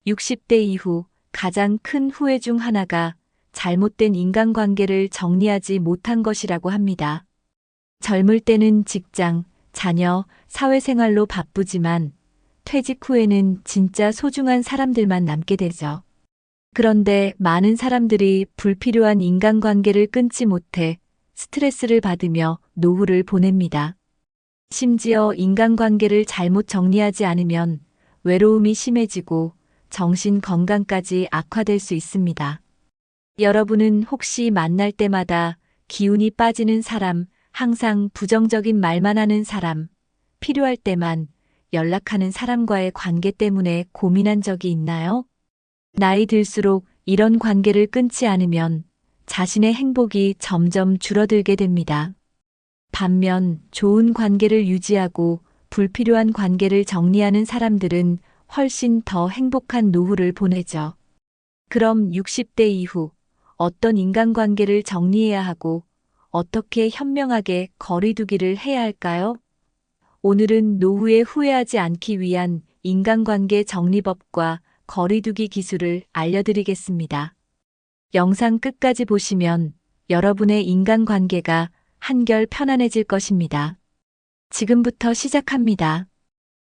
60대 이후 가장 큰 후회 중 하나가 잘못된 인간관계를 정리하지 못한 것이라고 합니다. 젊을 때는 직장, 자녀, 사회생활로 바쁘지만 퇴직 후에는 진짜 소중한 사람들만 남게 되죠. 그런데 많은 사람들이 불필요한 인간관계를 끊지 못해 스트레스를 받으며 노후를 보냅니다. 심지어 인간관계를 잘못 정리하지 않으면 외로움이 심해지고 정신 건강까지 악화될 수 있습니다. 여러분은 혹시 만날 때마다 기운이 빠지는 사람, 항상 부정적인 말만 하는 사람, 필요할 때만 연락하는 사람과의 관계 때문에 고민한 적이 있나요? 나이 들수록 이런 관계를 끊지 않으면 자신의 행복이 점점 줄어들게 됩니다. 반면 좋은 관계를 유지하고 불필요한 관계를 정리하는 사람들은 훨씬 더 행복한 노후를 보내죠. 그럼 60대 이후 어떤 인간관계를 정리해야 하고 어떻게 현명하게 거리두기를 해야 할까요? 오늘은 노후에 후회하지 않기 위한 인간관계 정리법과 거리두기 기술을 알려드리겠습니다. 영상 끝까지 보시면 여러분의 인간관계가 한결 편안해질 것입니다. 지금부터 시작합니다.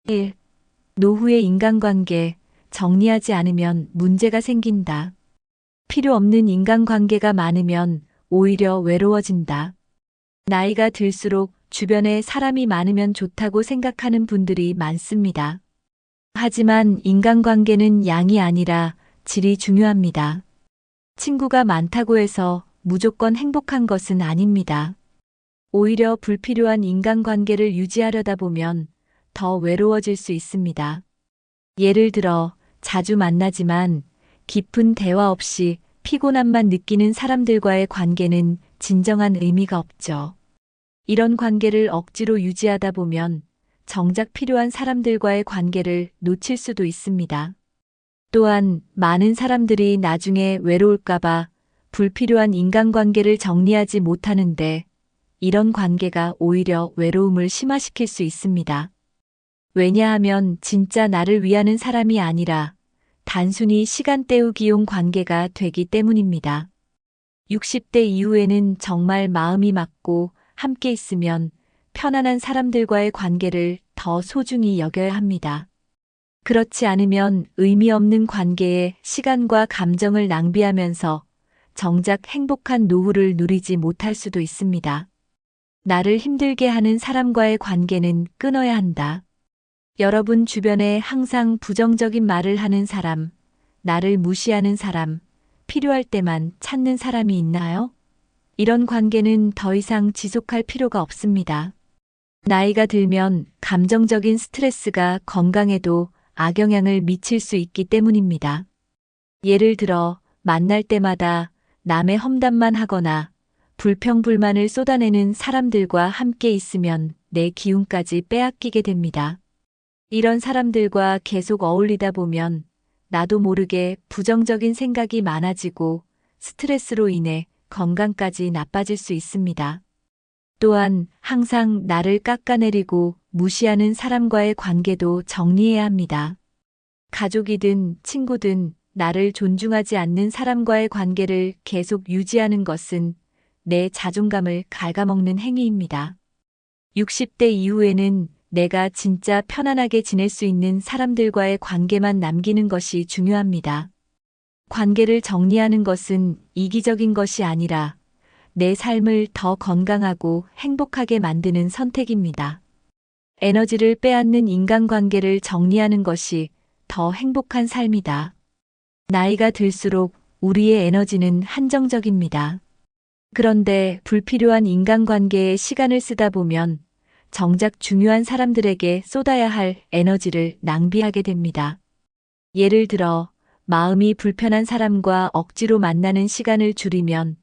1. 노후의 인간관계 정리하지 않으면 문제가 생긴다. 필요 없는 인간관계가 많으면 오히려 외로워진다. 나이가 들수록 주변에 사람이 많으면 좋다고 생각하는 분들이 많습니다. 하지만 인간관계는 양이 아니라 질이 중요합니다. 친구가 많다고 해서 무조건 행복한 것은 아닙니다. 오히려 불필요한 인간관계를 유지하려다 보면 더 외로워질 수 있습니다. 예를 들어 자주 만나지만 깊은 대화 없이 피곤함만 느끼는 사람들과의 관계는 진정한 의미가 없죠. 이런 관계를 억지로 유지하다 보면 정작 필요한 사람들과의 관계를 놓칠 수도 있습니다. 또한 많은 사람들이 나중에 외로울까봐 불필요한 인간관계를 정리하지 못하는데 이런 관계가 오히려 외로움을 심화시킬 수 있습니다. 왜냐하면 진짜 나를 위하는 사람이 아니라 단순히 시간 때우기용 관계가 되기 때문입니다. 60대 이후에는 정말 마음이 맞고 함께 있으면 편안한 사람들과의 관계를 더 소중히 여겨야 합니다. 그렇지 않으면 의미 없는 관계에 시간과 감정을 낭비하면서 정작 행복한 노후를 누리지 못할 수도 있습니다. 나를 힘들게 하는 사람과의 관계는 끊어야 한다. 여러분 주변에 항상 부정적인 말을 하는 사람, 나를 무시하는 사람, 필요할 때만 찾는 사람이 있나요? 이런 관계는 더 이상 지속할 필요가 없습니다. 나이가 들면 감정적인 스트레스가 건강에도 악영향을 미칠 수 있기 때문입니다. 예를 들어 만날 때마다 남의 험담만 하거나 불평불만을 쏟아내는 사람들과 함께 있으면 내 기운까지 빼앗기게 됩니다. 이런 사람들과 계속 어울리다 보면 나도 모르게 부정적인 생각이 많아지고 스트레스로 인해 건강까지 나빠질 수 있습니다. 또한 항상 나를 깎아내리고 무시하는 사람과의 관계도 정리해야 합니다. 가족이든 친구든 나를 존중하지 않는 사람과의 관계를 계속 유지하는 것은 내 자존감을 갉아먹는 행위입니다. 60대 이후에는 내가 진짜 편안하게 지낼 수 있는 사람들과의 관계만 남기는 것이 중요합니다. 관계를 정리하는 것은 이기적인 것이 아니라 내 삶을 더 건강하고 행복하게 만드는 선택입니다. 에너지를 빼앗는 인간관계를 정리하는 것이 더 행복한 삶이다. 나이가 들수록 우리의 에너지는 한정적입니다. 그런데 불필요한 인간관계에 시간을 쓰다 보면 정작 중요한 사람들에게 쏟아야 할 에너지를 낭비하게 됩니다. 예를 들어 마음이 불편한 사람과 억지로 만나는 시간을 줄이면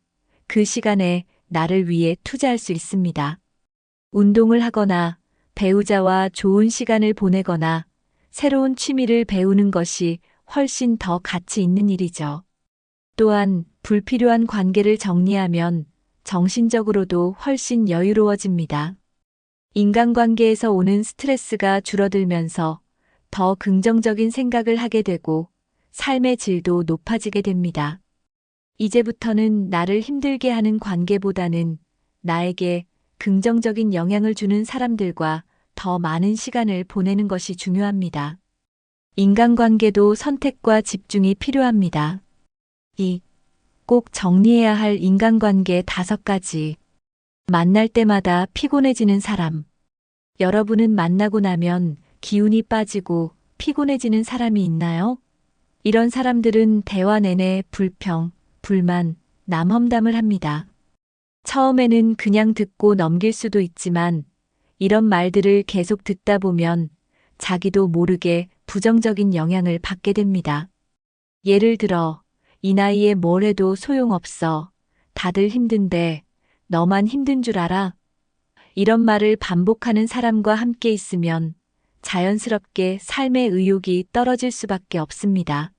그 시간에 나를 위해 투자할 수 있습니다. 운동을 하거나 배우자와 좋은 시간을 보내거나 새로운 취미를 배우는 것이 훨씬 더 가치 있는 일이죠. 또한 불필요한 관계를 정리하면 정신적으로도 훨씬 여유로워집니다. 인간관계에서 오는 스트레스가 줄어들면서 더 긍정적인 생각을 하게 되고 삶의 질도 높아지게 됩니다. 이제부터는 나를 힘들게 하는 관계보다는 나에게 긍정적인 영향을 주는 사람들과 더 많은 시간을 보내는 것이 중요합니다. 인간관계도 선택과 집중이 필요합니다. 꼭 정리해야 할 인간관계 5가지. 만날 때마다 피곤해지는 사람. 여러분은 만나고 나면 기운이 빠지고 피곤해지는 사람이 있나요? 이런 사람들은 대화 내내 불평, 불만, 남험담을 합니다. 처음에는 그냥 듣고 넘길 수도 있지만 이런 말들을 계속 듣다 보면 자기도 모르게 부정적인 영향을 받게 됩니다. 예를 들어, 이 나이에 뭘 해도 소용없어. 다들 힘든데 너만 힘든 줄 알아? 이런 말을 반복하는 사람과 함께 있으면 자연스럽게 삶의 의욕이 떨어질 수밖에 없습니다.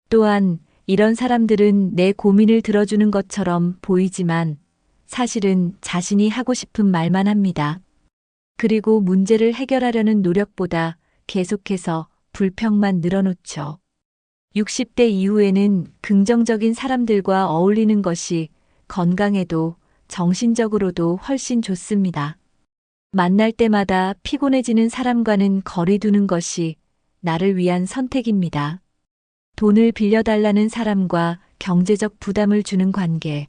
또한 이런 사람들은 내 고민을 들어주는 것처럼 보이지만 사실은 자신이 하고 싶은 말만 합니다. 그리고 문제를 해결하려는 노력보다 계속해서 불평만 늘어놓죠. 60대 이후에는 긍정적인 사람들과 어울리는 것이 건강에도 정신적으로도 훨씬 좋습니다. 만날 때마다 피곤해지는 사람과는 거리 두는 것이 나를 위한 선택입니다. 돈을 빌려달라는 사람과 경제적 부담을 주는 관계.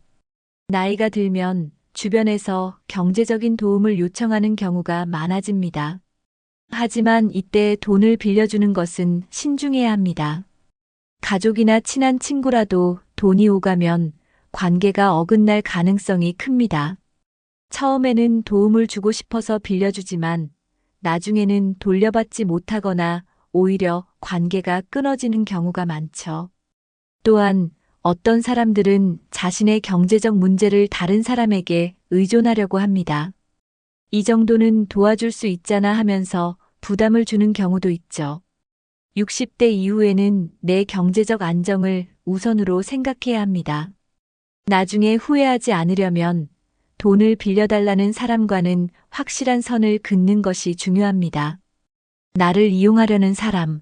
나이가 들면 주변에서 경제적인 도움을 요청하는 경우가 많아집니다. 하지만 이때 돈을 빌려주는 것은 신중해야 합니다. 가족이나 친한 친구라도 돈이 오가면 관계가 어긋날 가능성이 큽니다. 처음에는 도움을 주고 싶어서 빌려주지만 나중에는 돌려받지 못하거나 오히려 관계가 끊어지는 경우가 많죠. 또한 어떤 사람들은 자신의 경제적 문제를 다른 사람에게 의존하려고 합니다. 이 정도는 도와줄 수 있잖아 하면서 부담을 주는 경우도 있죠. 60대 이후에는 내 경제적 안정을 우선으로 생각해야 합니다. 나중에 후회하지 않으려면 돈을 빌려달라는 사람과는 확실한 선을 긋는 것이 중요합니다. 나를 이용하려는 사람.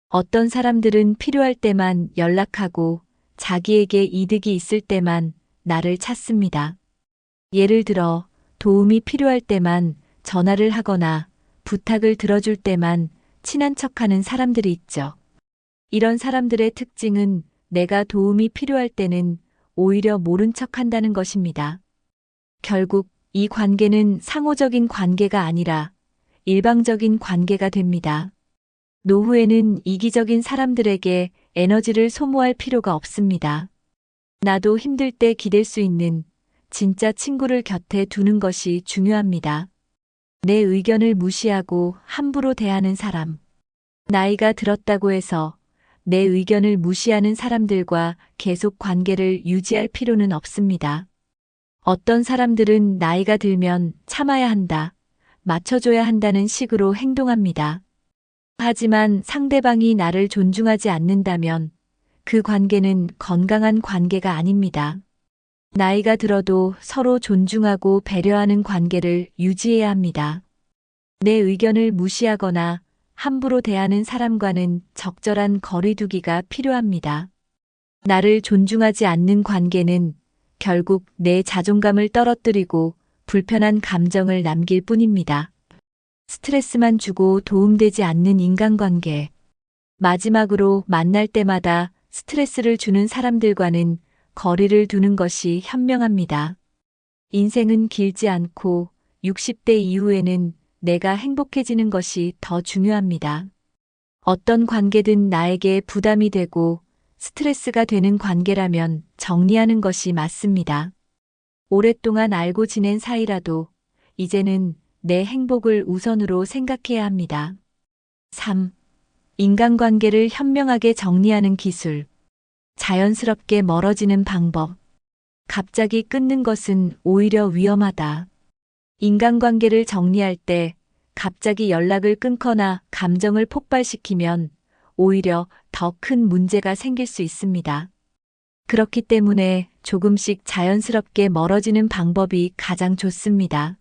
어떤 사람들은 필요할 때만 연락하고 자기에게 이득이 있을 때만 나를 찾습니다. 예를 들어 도움이 필요할 때만 전화를 하거나 부탁을 들어줄 때만 친한 척하는 사람들이 있죠. 이런 사람들의 특징은 내가 도움이 필요할 때는 오히려 모른 척한다는 것입니다. 결국 이 관계는 상호적인 관계가 아니라 일방적인 관계가 됩니다. 노후에는 이기적인 사람들에게 에너지를 소모할 필요가 없습니다. 나도 힘들 때 기댈 수 있는 진짜 친구를 곁에 두는 것이 중요합니다. 내 의견을 무시하고 함부로 대하는 사람. 나이가 들었다고 해서 내 의견을 무시하는 사람들과 계속 관계를 유지할 필요는 없습니다. 어떤 사람들은 나이가 들면 참아야 한다, 맞춰줘야 한다는 식으로 행동합니다. 하지만 상대방이 나를 존중하지 않는다면 그 관계는 건강한 관계가 아닙니다. 나이가 들어도 서로 존중하고 배려하는 관계를 유지해야 합니다. 내 의견을 무시하거나 함부로 대하는 사람과는 적절한 거리두기가 필요합니다. 나를 존중하지 않는 관계는 결국 내 자존감을 떨어뜨리고 불편한 감정을 남길 뿐입니다. 스트레스만 주고 도움되지 않는 인간관계. 마지막으로 만날 때마다 스트레스를 주는 사람들과는 거리를 두는 것이 현명합니다. 인생은 길지 않고 60대 이후에는 내가 행복해지는 것이 더 중요합니다. 어떤 관계든 나에게 부담이 되고 스트레스가 되는 관계라면 정리하는 것이 맞습니다. 오랫동안 알고 지낸 사이라도 이제는 내 행복을 우선으로 생각해야 합니다. 3. 인간관계를 현명하게 정리하는 기술. 자연스럽게 멀어지는 방법. 갑자기 끊는 것은 오히려 위험하다. 인간관계를 정리할 때 갑자기 연락을 끊거나 감정을 폭발시키면 오히려 더 큰 문제가 생길 수 있습니다. 그렇기 때문에 조금씩 자연스럽게 멀어지는 방법이 가장 좋습니다.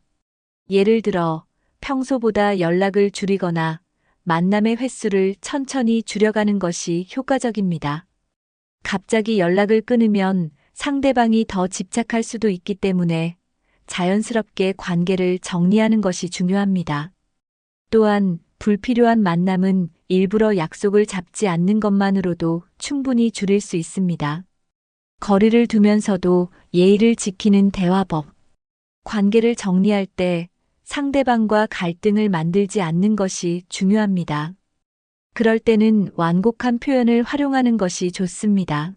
예를 들어 평소보다 연락을 줄이거나 만남의 횟수를 천천히 줄여가는 것이 효과적입니다. 갑자기 연락을 끊으면 상대방이 더 집착할 수도 있기 때문에 자연스럽게 관계를 정리하는 것이 중요합니다. 또한 불필요한 만남은 일부러 약속을 잡지 않는 것만으로도 충분히 줄일 수 있습니다. 거리를 두면서도 예의를 지키는 대화법. 관계를 정리할 때 상대방과 갈등을 만들지 않는 것이 중요합니다. 그럴 때는 완곡한 표현을 활용하는 것이 좋습니다.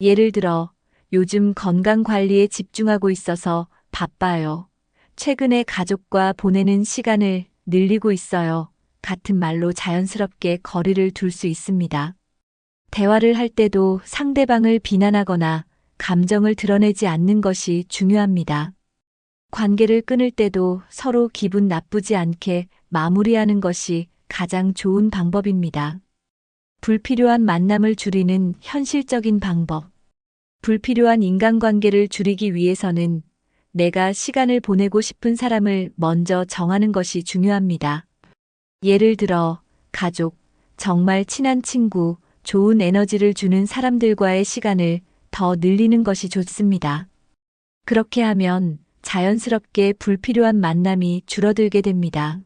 예를 들어, 요즘 건강 관리에 집중하고 있어서 바빠요. 최근에 가족과 보내는 시간을 늘리고 있어요. 같은 말로 자연스럽게 거리를 둘 수 있습니다. 대화를 할 때도 상대방을 비난하거나 감정을 드러내지 않는 것이 중요합니다. 관계를 끊을 때도 서로 기분 나쁘지 않게 마무리하는 것이 가장 좋은 방법입니다. 불필요한 만남을 줄이는 현실적인 방법. 불필요한 인간관계를 줄이기 위해서는 내가 시간을 보내고 싶은 사람을 먼저 정하는 것이 중요합니다. 예를 들어, 가족, 정말 친한 친구, 좋은 에너지를 주는 사람들과의 시간을 더 늘리는 것이 좋습니다. 그렇게 하면 자연스럽게 불필요한 만남이 줄어들게 됩니다.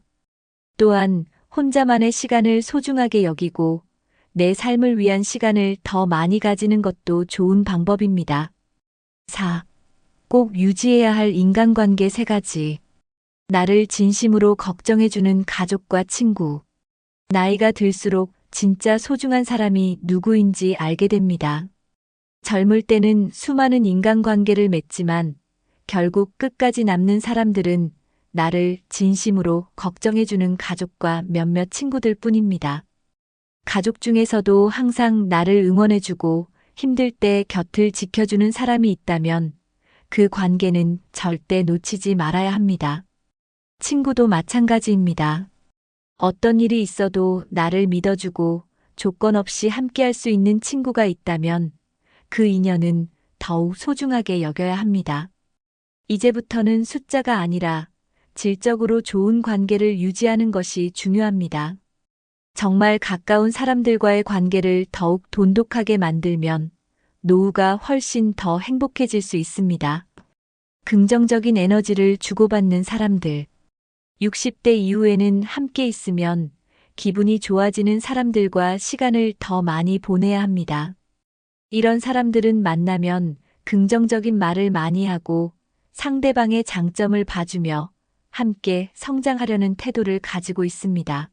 또한 혼자만의 시간을 소중하게 여기고 내 삶을 위한 시간을 더 많이 가지는 것도 좋은 방법입니다. 4. 꼭 유지해야 할 인간관계 3가지. 나를 진심으로 걱정해주는 가족과 친구. 나이가 들수록 진짜 소중한 사람이 누구인지 알게 됩니다. 젊을 때는 수많은 인간관계를 맺지만 결국 끝까지 남는 사람들은 나를 진심으로 걱정해주는 가족과 몇몇 친구들 뿐입니다. 가족 중에서도 항상 나를 응원해주고 힘들 때 곁을 지켜주는 사람이 있다면 그 관계는 절대 놓치지 말아야 합니다. 친구도 마찬가지입니다. 어떤 일이 있어도 나를 믿어주고 조건 없이 함께할 수 있는 친구가 있다면 그 인연은 더욱 소중하게 여겨야 합니다. 이제부터는 숫자가 아니라 질적으로 좋은 관계를 유지하는 것이 중요합니다. 정말 가까운 사람들과의 관계를 더욱 돈독하게 만들면 노후가 훨씬 더 행복해질 수 있습니다. 긍정적인 에너지를 주고받는 사람들. 60대 이후에는 함께 있으면 기분이 좋아지는 사람들과 시간을 더 많이 보내야 합니다. 이런 사람들은 만나면 긍정적인 말을 많이 하고 상대방의 장점을 봐주며 함께 성장하려는 태도를 가지고 있습니다.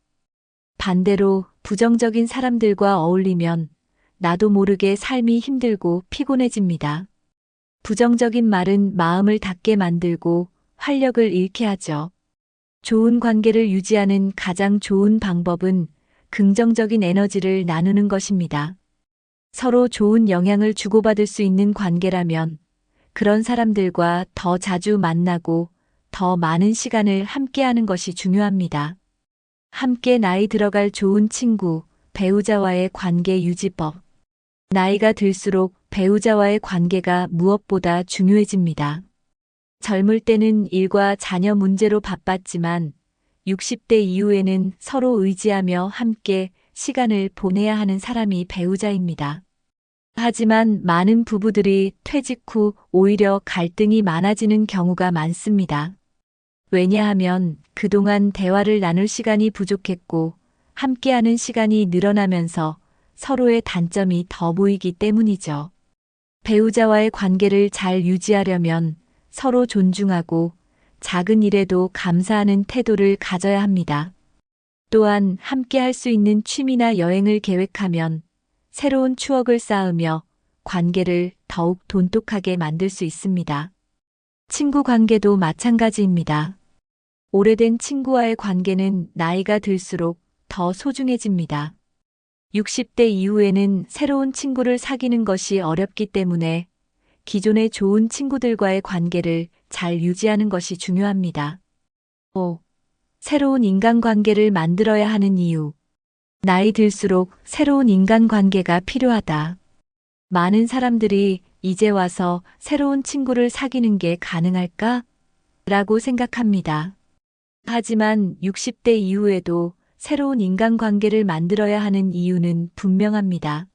반대로 부정적인 사람들과 어울리면 나도 모르게 삶이 힘들고 피곤해집니다. 부정적인 말은 마음을 닫게 만들고 활력을 잃게 하죠. 좋은 관계를 유지하는 가장 좋은 방법은 긍정적인 에너지를 나누는 것입니다. 서로 좋은 영향을 주고받을 수 있는 관계라면 그런 사람들과 더 자주 만나고 더 많은 시간을 함께하는 것이 중요합니다. 함께 나이 들어갈 좋은 친구, 배우자와의 관계 유지법. 나이가 들수록 배우자와의 관계가 무엇보다 중요해집니다. 젊을 때는 일과 자녀 문제로 바빴지만 60대 이후에는 서로 의지하며 함께 시간을 보내야 하는 사람이 배우자입니다. 하지만 많은 부부들이 퇴직 후 오히려 갈등이 많아지는 경우가 많습니다. 왜냐하면 그동안 대화를 나눌 시간이 부족했고 함께하는 시간이 늘어나면서 서로의 단점이 더 보이기 때문이죠. 배우자와의 관계를 잘 유지하려면 서로 존중하고 작은 일에도 감사하는 태도를 가져야 합니다. 또한 함께 할 수 있는 취미나 여행을 계획하면 새로운 추억을 쌓으며 관계를 더욱 돈독하게 만들 수 있습니다. 친구 관계도 마찬가지입니다. 오래된 친구와의 관계는 나이가 들수록 더 소중해집니다. 60대 이후에는 새로운 친구를 사귀는 것이 어렵기 때문에 기존의 좋은 친구들과의 관계를 잘 유지하는 것이 중요합니다. 5. 새로운 인간관계를 만들어야 하는 이유. 나이 들수록 새로운 인간관계가 필요하다. 많은 사람들이 이제 와서 새로운 친구를 사귀는 게 가능할까? 라고 생각합니다. 하지만 60대 이후에도 새로운 인간관계를 만들어야 하는 이유는 분명합니다.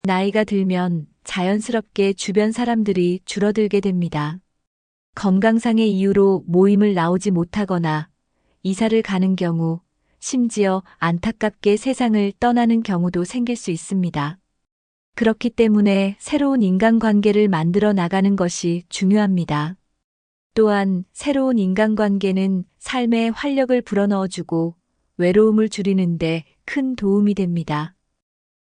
나이가 들면 자연스럽게 주변 사람들이 줄어들게 됩니다. 건강상의 이유로 모임을 나오지 못하거나 이사를 가는 경우, 심지어 안타깝게 세상을 떠나는 경우도 생길 수 있습니다. 그렇기 때문에 새로운 인간관계를 만들어 나가는 것이 중요합니다. 또한 새로운 인간관계는 삶에 활력을 불어넣어주고 외로움을 줄이는데 큰 도움이 됩니다.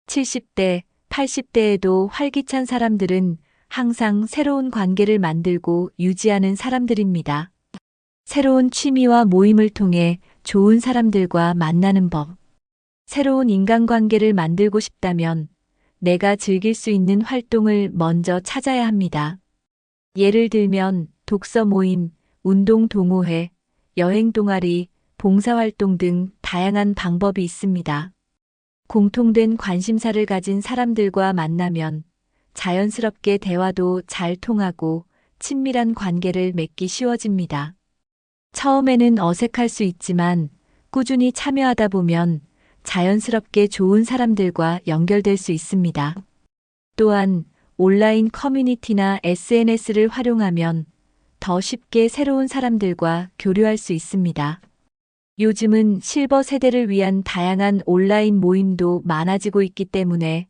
70대, 80대에도 활기찬 사람들은 항상 새로운 관계를 만들고 유지하는 사람들입니다. 새로운 취미와 모임을 통해 좋은 사람들과 만나는 법. 새로운 인간관계를 만들고 싶다면 내가 즐길 수 있는 활동을 먼저 찾아야 합니다. 예를 들면 독서 모임, 운동 동호회, 여행 동아리, 봉사활동 등 다양한 방법이 있습니다. 공통된 관심사를 가진 사람들과 만나면 자연스럽게 대화도 잘 통하고 친밀한 관계를 맺기 쉬워집니다. 처음에는 어색할 수 있지만 꾸준히 참여하다 보면 자연스럽게 좋은 사람들과 연결될 수 있습니다. 또한 온라인 커뮤니티나 SNS를 활용하면 더 쉽게 새로운 사람들과 교류할 수 있습니다. 요즘은 실버 세대를 위한 다양한 온라인 모임도 많아지고 있기 때문에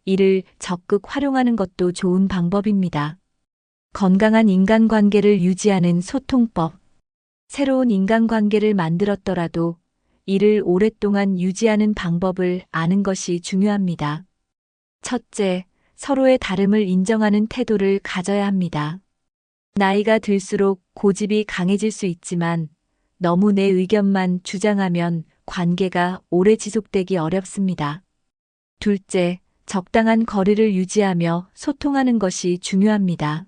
이를 적극 활용하는 것도 좋은 방법입니다. 건강한 인간관계를 유지하는 소통법. 새로운 인간관계를 만들었더라도 이를 오랫동안 유지하는 방법을 아는 것이 중요합니다. 첫째, 서로의 다름을 인정하는 태도를 가져야 합니다. 나이가 들수록 고집이 강해질 수 있지만 너무 내 의견만 주장하면 관계가 오래 지속되기 어렵습니다. 둘째, 적당한 거리를 유지하며 소통하는 것이 중요합니다.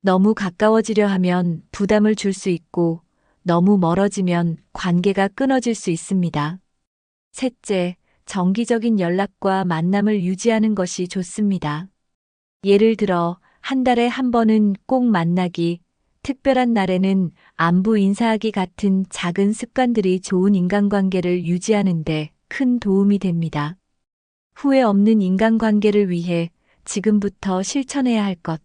너무 가까워지려 하면 부담을 줄 수 있고 너무 멀어지면 관계가 끊어질 수 있습니다. 셋째, 정기적인 연락과 만남을 유지하는 것이 좋습니다. 예를 들어 한 달에 한 번은 꼭 만나기, 특별한 날에는 안부 인사하기 같은 작은 습관들이 좋은 인간관계를 유지하는 데 큰 도움이 됩니다. 후회 없는 인간관계를 위해 지금부터 실천해야 할 것.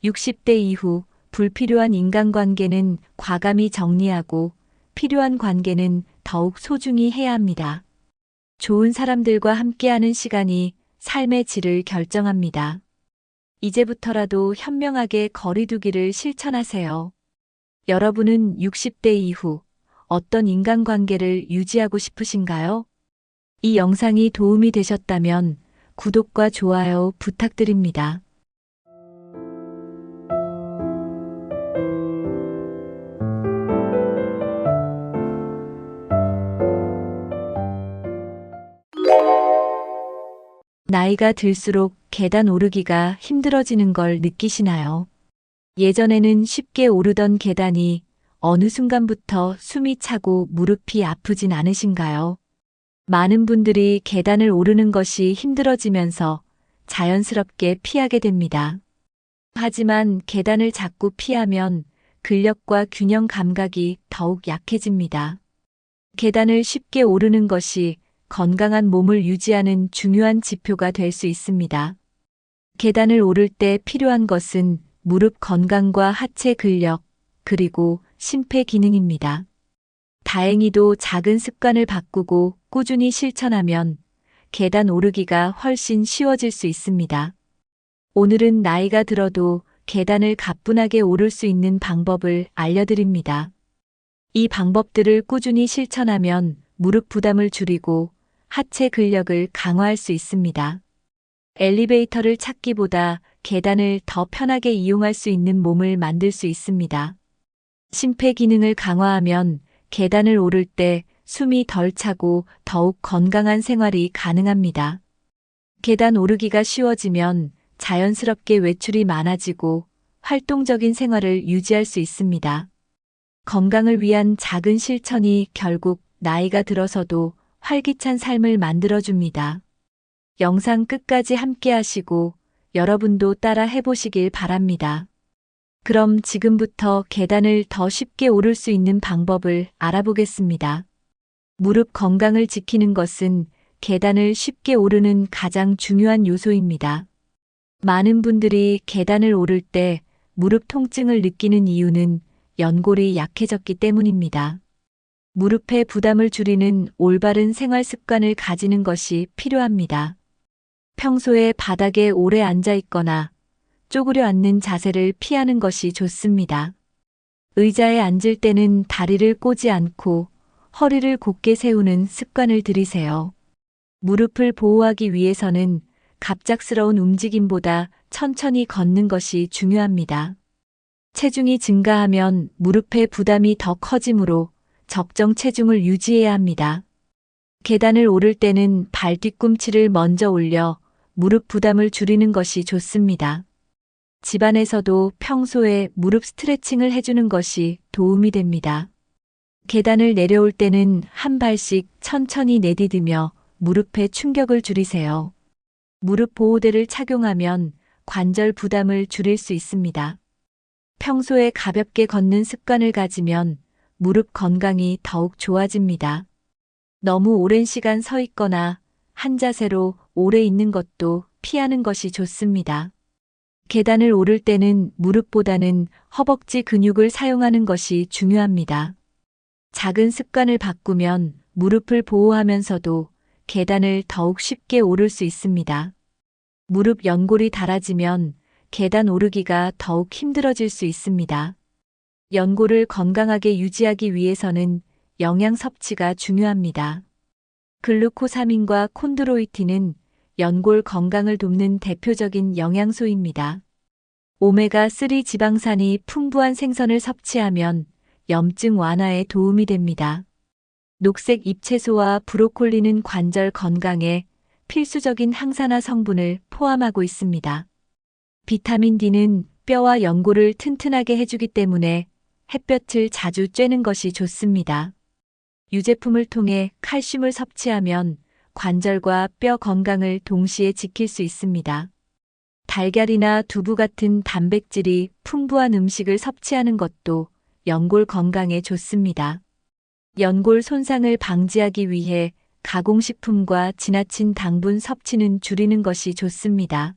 60대 이후 불필요한 인간관계는 과감히 정리하고 필요한 관계는 더욱 소중히 해야 합니다. 좋은 사람들과 함께하는 시간이 삶의 질을 결정합니다. 이제부터라도 현명하게 거리두기를 실천하세요. 여러분은 60대 이후 어떤 인간관계를 유지하고 싶으신가요? 이 영상이 도움이 되셨다면 구독과 좋아요 부탁드립니다. 나이가 들수록 계단 오르기가 힘들어지는 걸 느끼시나요? 예전에는 쉽게 오르던 계단이 어느 순간부터 숨이 차고 무릎이 아프진 않으신가요? 많은 분들이 계단을 오르는 것이 힘들어지면서 자연스럽게 피하게 됩니다. 하지만 계단을 자꾸 피하면 근력과 균형 감각이 더욱 약해집니다. 계단을 쉽게 오르는 것이 건강한 몸을 유지하는 중요한 지표가 될 수 있습니다. 계단을 오를 때 필요한 것은 무릎 건강과 하체 근력, 그리고 심폐 기능입니다. 다행히도 작은 습관을 바꾸고 꾸준히 실천하면 계단 오르기가 훨씬 쉬워질 수 있습니다. 오늘은 나이가 들어도 계단을 가뿐하게 오를 수 있는 방법을 알려드립니다. 이 방법들을 꾸준히 실천하면 무릎 부담을 줄이고 하체 근력을 강화할 수 있습니다. 엘리베이터를 찾기보다 계단을 더 편하게 이용할 수 있는 몸을 만들 수 있습니다. 심폐 기능을 강화하면 계단을 오를 때 숨이 덜 차고 더욱 건강한 생활이 가능합니다. 계단 오르기가 쉬워지면 자연스럽게 외출이 많아지고 활동적인 생활을 유지할 수 있습니다. 건강을 위한 작은 실천이 결국 나이가 들어서도 활기찬 삶을 만들어줍니다. 영상 끝까지 함께 하시고 여러분도 따라 해보시길 바랍니다. 그럼 지금부터 계단을 더 쉽게 오를 수 있는 방법을 알아보겠습니다. 무릎 건강을 지키는 것은 계단을 쉽게 오르는 가장 중요한 요소입니다. 많은 분들이 계단을 오를 때 무릎 통증을 느끼는 이유는 연골이 약해졌기 때문입니다. 무릎의 부담을 줄이는 올바른 생활 습관을 가지는 것이 필요합니다. 평소에 바닥에 오래 앉아 있거나 쪼그려 앉는 자세를 피하는 것이 좋습니다. 의자에 앉을 때는 다리를 꼬지 않고 허리를 곧게 세우는 습관을 들이세요. 무릎을 보호하기 위해서는 갑작스러운 움직임보다 천천히 걷는 것이 중요합니다. 체중이 증가하면 무릎의 부담이 더 커지므로 적정 체중을 유지해야 합니다. 계단을 오를 때는 발 뒤꿈치를 먼저 올려 무릎 부담을 줄이는 것이 좋습니다. 집안에서도 평소에 무릎 스트레칭을 해주는 것이 도움이 됩니다. 계단을 내려올 때는 한 발씩 천천히 내디디며 무릎의 충격을 줄이세요. 무릎 보호대를 착용하면 관절 부담을 줄일 수 있습니다. 평소에 가볍게 걷는 습관을 가지면 무릎 건강이 더욱 좋아집니다. 너무 오랜 시간 서 있거나 한 자세로 오래 있는 것도 피하는 것이 좋습니다. 계단을 오를 때는 무릎보다는 허벅지 근육을 사용하는 것이 중요합니다. 작은 습관을 바꾸면 무릎을 보호하면서도 계단을 더욱 쉽게 오를 수 있습니다. 무릎 연골이 닳아지면 계단 오르기가 더욱 힘들어질 수 있습니다. 연골을 건강하게 유지하기 위해서는 영양 섭취가 중요합니다. 글루코사민과 콘드로이틴은 연골 건강을 돕는 대표적인 영양소입니다. 오메가3 지방산이 풍부한 생선을 섭취하면 염증 완화에 도움이 됩니다. 녹색 잎채소와 브로콜리는 관절 건강에 필수적인 항산화 성분을 포함하고 있습니다. 비타민 D는 뼈와 연골을 튼튼하게 해주기 때문에 햇볕을 자주 쬐는 것이 좋습니다. 유제품을 통해 칼슘을 섭취하면 관절과 뼈 건강을 동시에 지킬 수 있습니다. 달걀이나 두부 같은 단백질이 풍부한 음식을 섭취하는 것도 연골 건강에 좋습니다. 연골 손상을 방지하기 위해 가공식품과 지나친 당분 섭취는 줄이는 것이 좋습니다.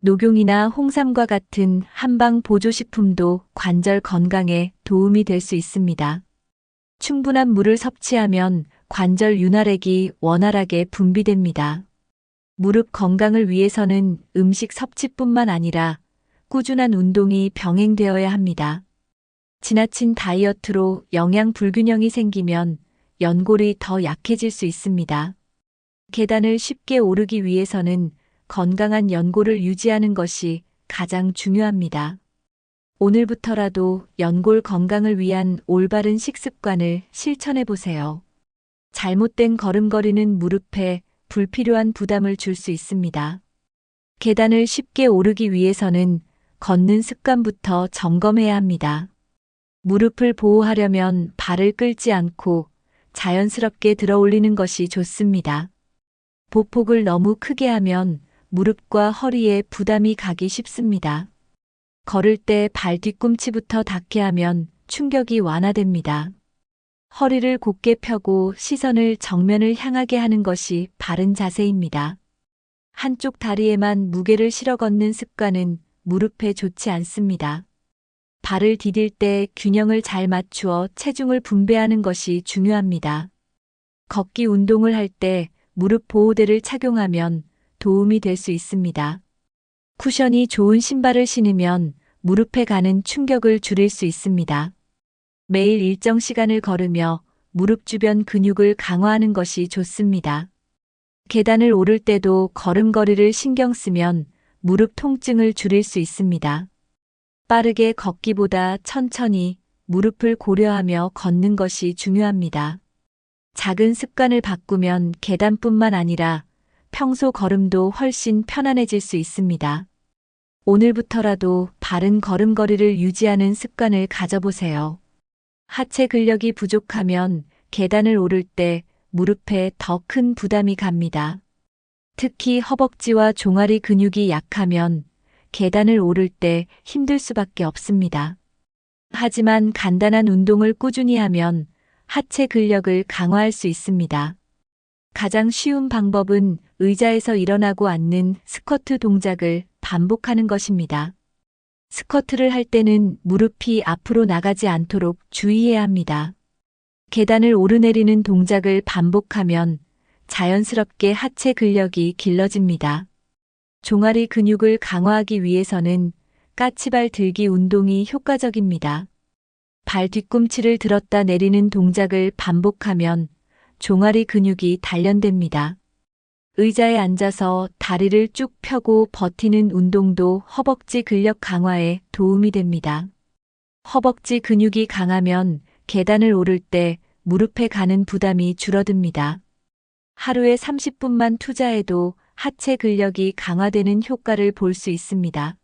녹용이나 홍삼과 같은 한방 보조식품도 관절 건강에 도움이 될 수 있습니다. 충분한 물을 섭취하면 관절 윤활액이 원활하게 분비됩니다. 무릎 건강을 위해서는 음식 섭취뿐만 아니라 꾸준한 운동이 병행되어야 합니다. 지나친 다이어트로 영양 불균형이 생기면 연골이 더 약해질 수 있습니다. 계단을 쉽게 오르기 위해서는 건강한 연골을 유지하는 것이 가장 중요합니다. 오늘부터라도 연골 건강을 위한 올바른 식습관을 실천해 보세요. 잘못된 걸음걸이는 무릎에 불필요한 부담을 줄 수 있습니다. 계단을 쉽게 오르기 위해서는 걷는 습관부터 점검해야 합니다. 무릎을 보호하려면 발을 끌지 않고 자연스럽게 들어 올리는 것이 좋습니다. 보폭을 너무 크게 하면 무릎과 허리에 부담이 가기 쉽습니다. 걸을 때 발 뒤꿈치부터 닿게 하면 충격이 완화됩니다. 허리를 곧게 펴고 시선을 정면을 향하게 하는 것이 바른 자세입니다. 한쪽 다리에만 무게를 실어 걷는 습관은 무릎에 좋지 않습니다. 발을 디딜 때 균형을 잘 맞추어 체중을 분배하는 것이 중요합니다. 걷기 운동을 할 때 무릎 보호대를 착용하면 도움이 될 수 있습니다. 쿠션이 좋은 신발을 신으면 무릎에 가는 충격을 줄일 수 있습니다. 매일 일정 시간을 걸으며 무릎 주변 근육을 강화하는 것이 좋습니다. 계단을 오를 때도 걸음걸이를 신경 쓰면 무릎 통증을 줄일 수 있습니다. 빠르게 걷기보다 천천히 무릎을 고려하며 걷는 것이 중요합니다. 작은 습관을 바꾸면 계단뿐만 아니라 평소 걸음도 훨씬 편안해질 수 있습니다. 오늘부터라도 바른 걸음걸이를 유지하는 습관을 가져보세요. 하체 근력이 부족하면 계단을 오를 때 무릎에 더 큰 부담이 갑니다. 특히 허벅지와 종아리 근육이 약하면 계단을 오를 때 힘들 수밖에 없습니다. 하지만 간단한 운동을 꾸준히 하면 하체 근력을 강화할 수 있습니다. 가장 쉬운 방법은 의자에서 일어나고 앉는 스쿼트 동작을 반복하는 것입니다. 스쿼트를 할 때는 무릎이 앞으로 나가지 않도록 주의해야 합니다. 계단을 오르내리는 동작을 반복하면 자연스럽게 하체 근력이 길러집니다. 종아리 근육을 강화하기 위해서는 까치발 들기 운동이 효과적입니다. 발 뒤꿈치를 들었다 내리는 동작을 반복하면 종아리 근육이 단련됩니다. 의자에 앉아서 다리를 쭉 펴고 버티는 운동도 허벅지 근력 강화에 도움이 됩니다. 허벅지 근육이 강하면 계단을 오를 때 무릎에 가는 부담이 줄어듭니다. 하루에 30분만 투자해도 하체 근력이 강화되는 효과를 볼 수 있습니다.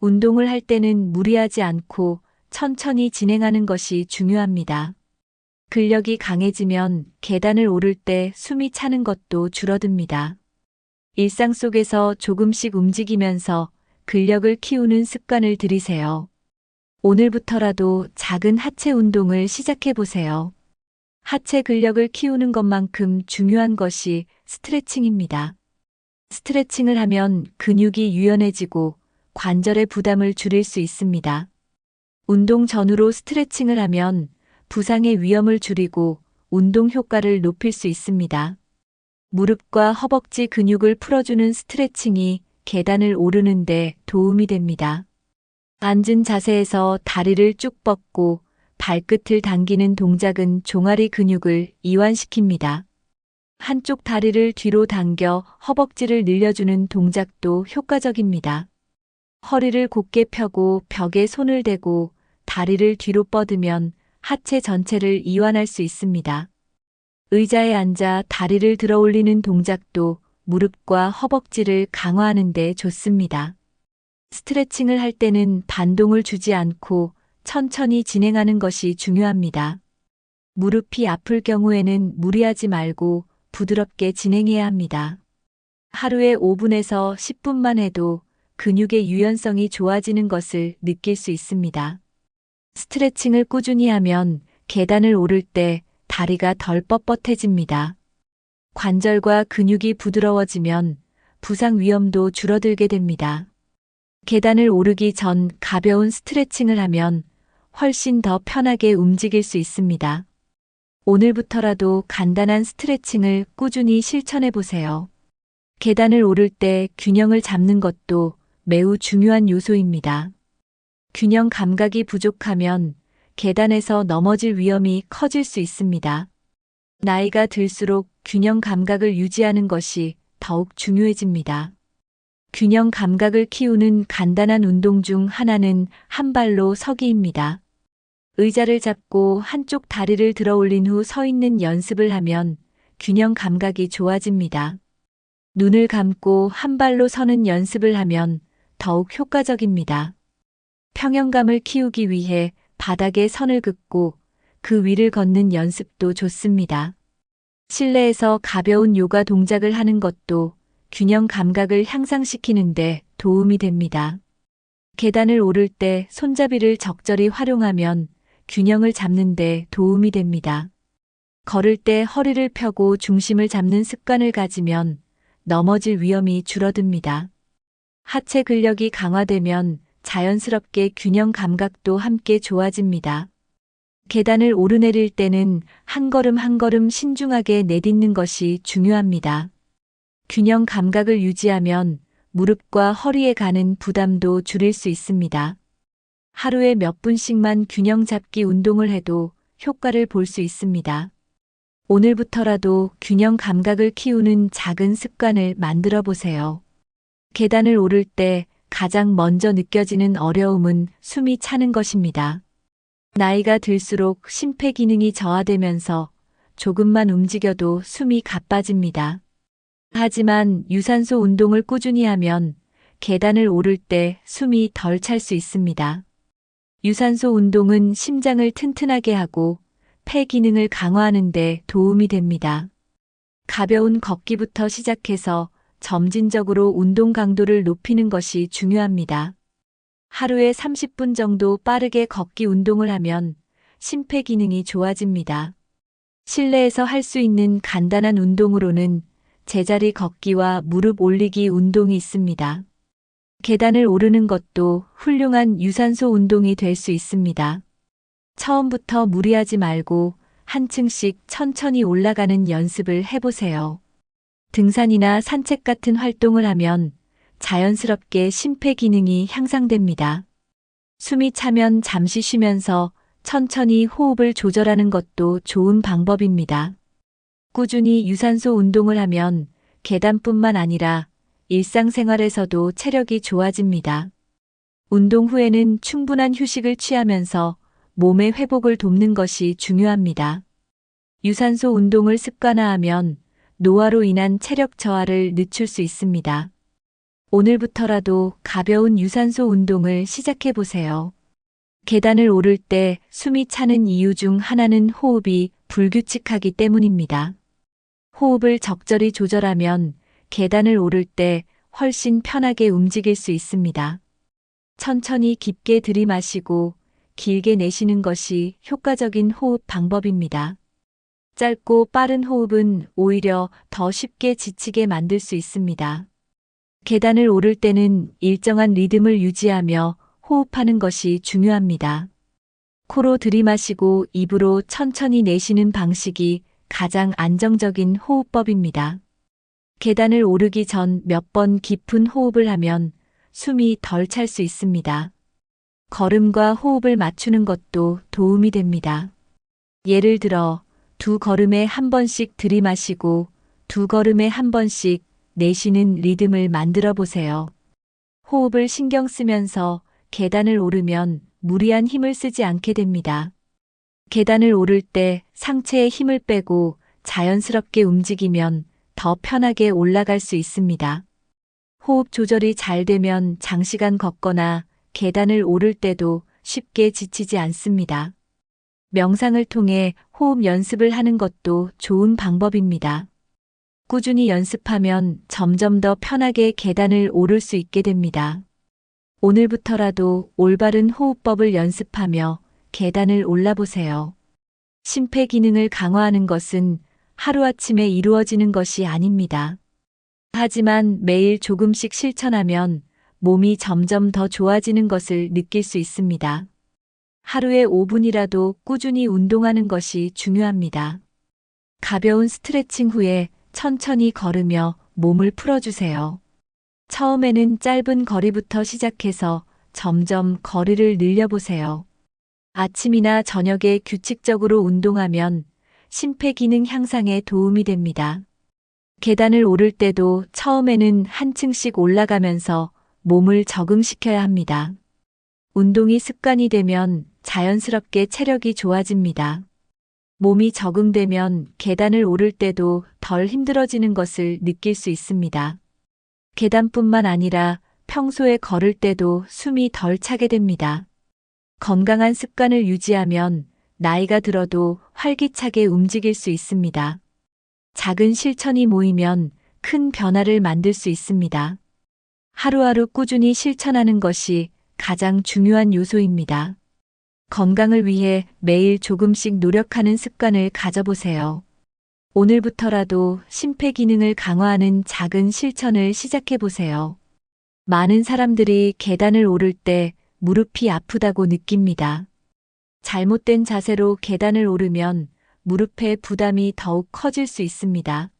운동을 할 때는 무리하지 않고 천천히 진행하는 것이 중요합니다. 근력이 강해지면 계단을 오를 때 숨이 차는 것도 줄어듭니다. 일상 속에서 조금씩 움직이면서 근력을 키우는 습관을 들이세요. 오늘부터라도 작은 하체 운동을 시작해 보세요. 하체 근력을 키우는 것만큼 중요한 것이 스트레칭입니다. 스트레칭을 하면 근육이 유연해지고 관절의 부담을 줄일 수 있습니다. 운동 전후로 스트레칭을 하면 부상의 위험을 줄이고 운동 효과를 높일 수 있습니다. 무릎과 허벅지 근육을 풀어주는 스트레칭이 계단을 오르는데 도움이 됩니다. 앉은 자세에서 다리를 쭉 뻗고 발끝을 당기는 동작은 종아리 근육을 이완시킵니다. 한쪽 다리를 뒤로 당겨 허벅지를 늘려주는 동작도 효과적입니다. 허리를 곧게 펴고 벽에 손을 대고 다리를 뒤로 뻗으면 하체 전체를 이완할 수 있습니다. 의자에 앉아 다리를 들어 올리는 동작도 무릎과 허벅지를 강화하는 데 좋습니다. 스트레칭을 할 때는 반동을 주지 않고 천천히 진행하는 것이 중요합니다. 무릎이 아플 경우에는 무리하지 말고 부드럽게 진행해야 합니다. 하루에 5분에서 10분만 해도 근육의 유연성이 좋아지는 것을 느낄 수 있습니다. 스트레칭을 꾸준히 하면 계단을 오를 때 다리가 덜 뻣뻣해집니다. 관절과 근육이 부드러워지면 부상 위험도 줄어들게 됩니다. 계단을 오르기 전 가벼운 스트레칭을 하면 훨씬 더 편하게 움직일 수 있습니다. 오늘부터라도 간단한 스트레칭을 꾸준히 실천해 보세요. 계단을 오를 때 균형을 잡는 것도 매우 중요한 요소입니다. 균형 감각이 부족하면 계단에서 넘어질 위험이 커질 수 있습니다. 나이가 들수록 균형 감각을 유지하는 것이 더욱 중요해집니다. 균형 감각을 키우는 간단한 운동 중 하나는 한 발로 서기입니다. 의자를 잡고 한쪽 다리를 들어 올린 후 서 있는 연습을 하면 균형 감각이 좋아집니다. 눈을 감고 한 발로 서는 연습을 하면 더욱 효과적입니다. 평형감을 키우기 위해 바닥에 선을 긋고 그 위를 걷는 연습도 좋습니다. 실내에서 가벼운 요가 동작을 하는 것도 균형 감각을 향상시키는데 도움이 됩니다. 계단을 오를 때 손잡이를 적절히 활용하면 균형을 잡는 데 도움이 됩니다. 걸을 때 허리를 펴고 중심을 잡는 습관을 가지면 넘어질 위험이 줄어듭니다. 하체 근력이 강화되면 자연스럽게 균형 감각도 함께 좋아집니다. 계단을 오르내릴 때는 한 걸음 한 걸음 신중하게 내딛는 것이 중요합니다. 균형 감각을 유지하면 무릎과 허리에 가는 부담도 줄일 수 있습니다. 하루에 몇 분씩만 균형 잡기 운동을 해도 효과를 볼 수 있습니다. 오늘부터라도 균형 감각을 키우는 작은 습관을 만들어 보세요. 계단을 오를 때 가장 먼저 느껴지는 어려움은 숨이 차는 것입니다. 나이가 들수록 심폐 기능이 저하되면서 조금만 움직여도 숨이 가빠집니다. 하지만 유산소 운동을 꾸준히 하면 계단을 오를 때 숨이 덜 찰 수 있습니다. 유산소 운동은 심장을 튼튼하게 하고 폐 기능을 강화하는 데 도움이 됩니다. 가벼운 걷기부터 시작해서 점진적으로 운동 강도를 높이는 것이 중요합니다. 하루에 30분 정도 빠르게 걷기 운동을 하면 심폐 기능이 좋아집니다. 실내에서 할 수 있는 간단한 운동으로는 제자리 걷기와 무릎 올리기 운동이 있습니다. 계단을 오르는 것도 훌륭한 유산소 운동이 될 수 있습니다. 처음부터 무리하지 말고 한 층씩 천천히 올라가는 연습을 해보세요. 등산이나 산책 같은 활동을 하면 자연스럽게 심폐 기능이 향상됩니다. 숨이 차면 잠시 쉬면서 천천히 호흡을 조절하는 것도 좋은 방법입니다. 꾸준히 유산소 운동을 하면 계단뿐만 아니라 일상생활에서도 체력이 좋아집니다. 운동 후에는 충분한 휴식을 취하면서 몸의 회복을 돕는 것이 중요합니다. 유산소 운동을 습관화하면 노화로 인한 체력 저하를 늦출 수 있습니다. 오늘부터라도 가벼운 유산소 운동을 시작해 보세요. 계단을 오를 때 숨이 차는 이유 중 하나는 호흡이 불규칙하기 때문입니다. 호흡을 적절히 조절하면 계단을 오를 때 훨씬 편하게 움직일 수 있습니다. 천천히 깊게 들이마시고 길게 내쉬는 것이 효과적인 호흡 방법입니다. 짧고 빠른 호흡은 오히려 더 쉽게 지치게 만들 수 있습니다. 계단을 오를 때는 일정한 리듬을 유지하며 호흡하는 것이 중요합니다. 코로 들이마시고 입으로 천천히 내쉬는 방식이 가장 안정적인 호흡법입니다. 계단을 오르기 전 몇 번 깊은 호흡을 하면 숨이 덜 찰 수 있습니다. 걸음과 호흡을 맞추는 것도 도움이 됩니다. 예를 들어 2걸음에 한 번씩 들이마시고 2걸음에 한 번씩 내쉬는 리듬을 만들어 보세요. 호흡을 신경 쓰면서 계단을 오르면 무리한 힘을 쓰지 않게 됩니다. 계단을 오를 때 상체에 힘을 빼고 자연스럽게 움직이면 더 편하게 올라갈 수 있습니다. 호흡 조절이 잘 되면 장시간 걷거나 계단을 오를 때도 쉽게 지치지 않습니다. 명상을 통해 호흡 연습을 하는 것도 좋은 방법입니다. 꾸준히 연습하면 점점 더 편하게 계단을 오를 수 있게 됩니다. 오늘부터라도 올바른 호흡법을 연습하며 계단을 올라보세요. 심폐 기능을 강화하는 것은 하루아침에 이루어지는 것이 아닙니다. 하지만 매일 조금씩 실천하면 몸이 점점 더 좋아지는 것을 느낄 수 있습니다. 하루에 5분이라도 꾸준히 운동하는 것이 중요합니다. 가벼운 스트레칭 후에 천천히 걸으며 몸을 풀어주세요. 처음에는 짧은 거리부터 시작해서 점점 거리를 늘려보세요. 아침이나 저녁에 규칙적으로 운동하면 심폐 기능 향상에 도움이 됩니다. 계단을 오를 때도 처음에는 한 층씩 올라가면서 몸을 적응시켜야 합니다. 운동이 습관이 되면 자연스럽게 체력이 좋아집니다. 몸이 적응되면 계단을 오를 때도 덜 힘들어지는 것을 느낄 수 있습니다. 계단뿐만 아니라 평소에 걸을 때도 숨이 덜 차게 됩니다. 건강한 습관을 유지하면 나이가 들어도 활기차게 움직일 수 있습니다. 작은 실천이 모이면 큰 변화를 만들 수 있습니다. 하루하루 꾸준히 실천하는 것이 가장 중요한 요소입니다. 건강을 위해 매일 조금씩 노력하는 습관을 가져보세요. 오늘부터라도 심폐 기능을 강화하는 작은 실천을 시작해 보세요. 많은 사람들이 계단을 오를 때 무릎이 아프다고 느낍니다. 잘못된 자세로 계단을 오르면 무릎의 부담이 더욱 커질 수 있습니다.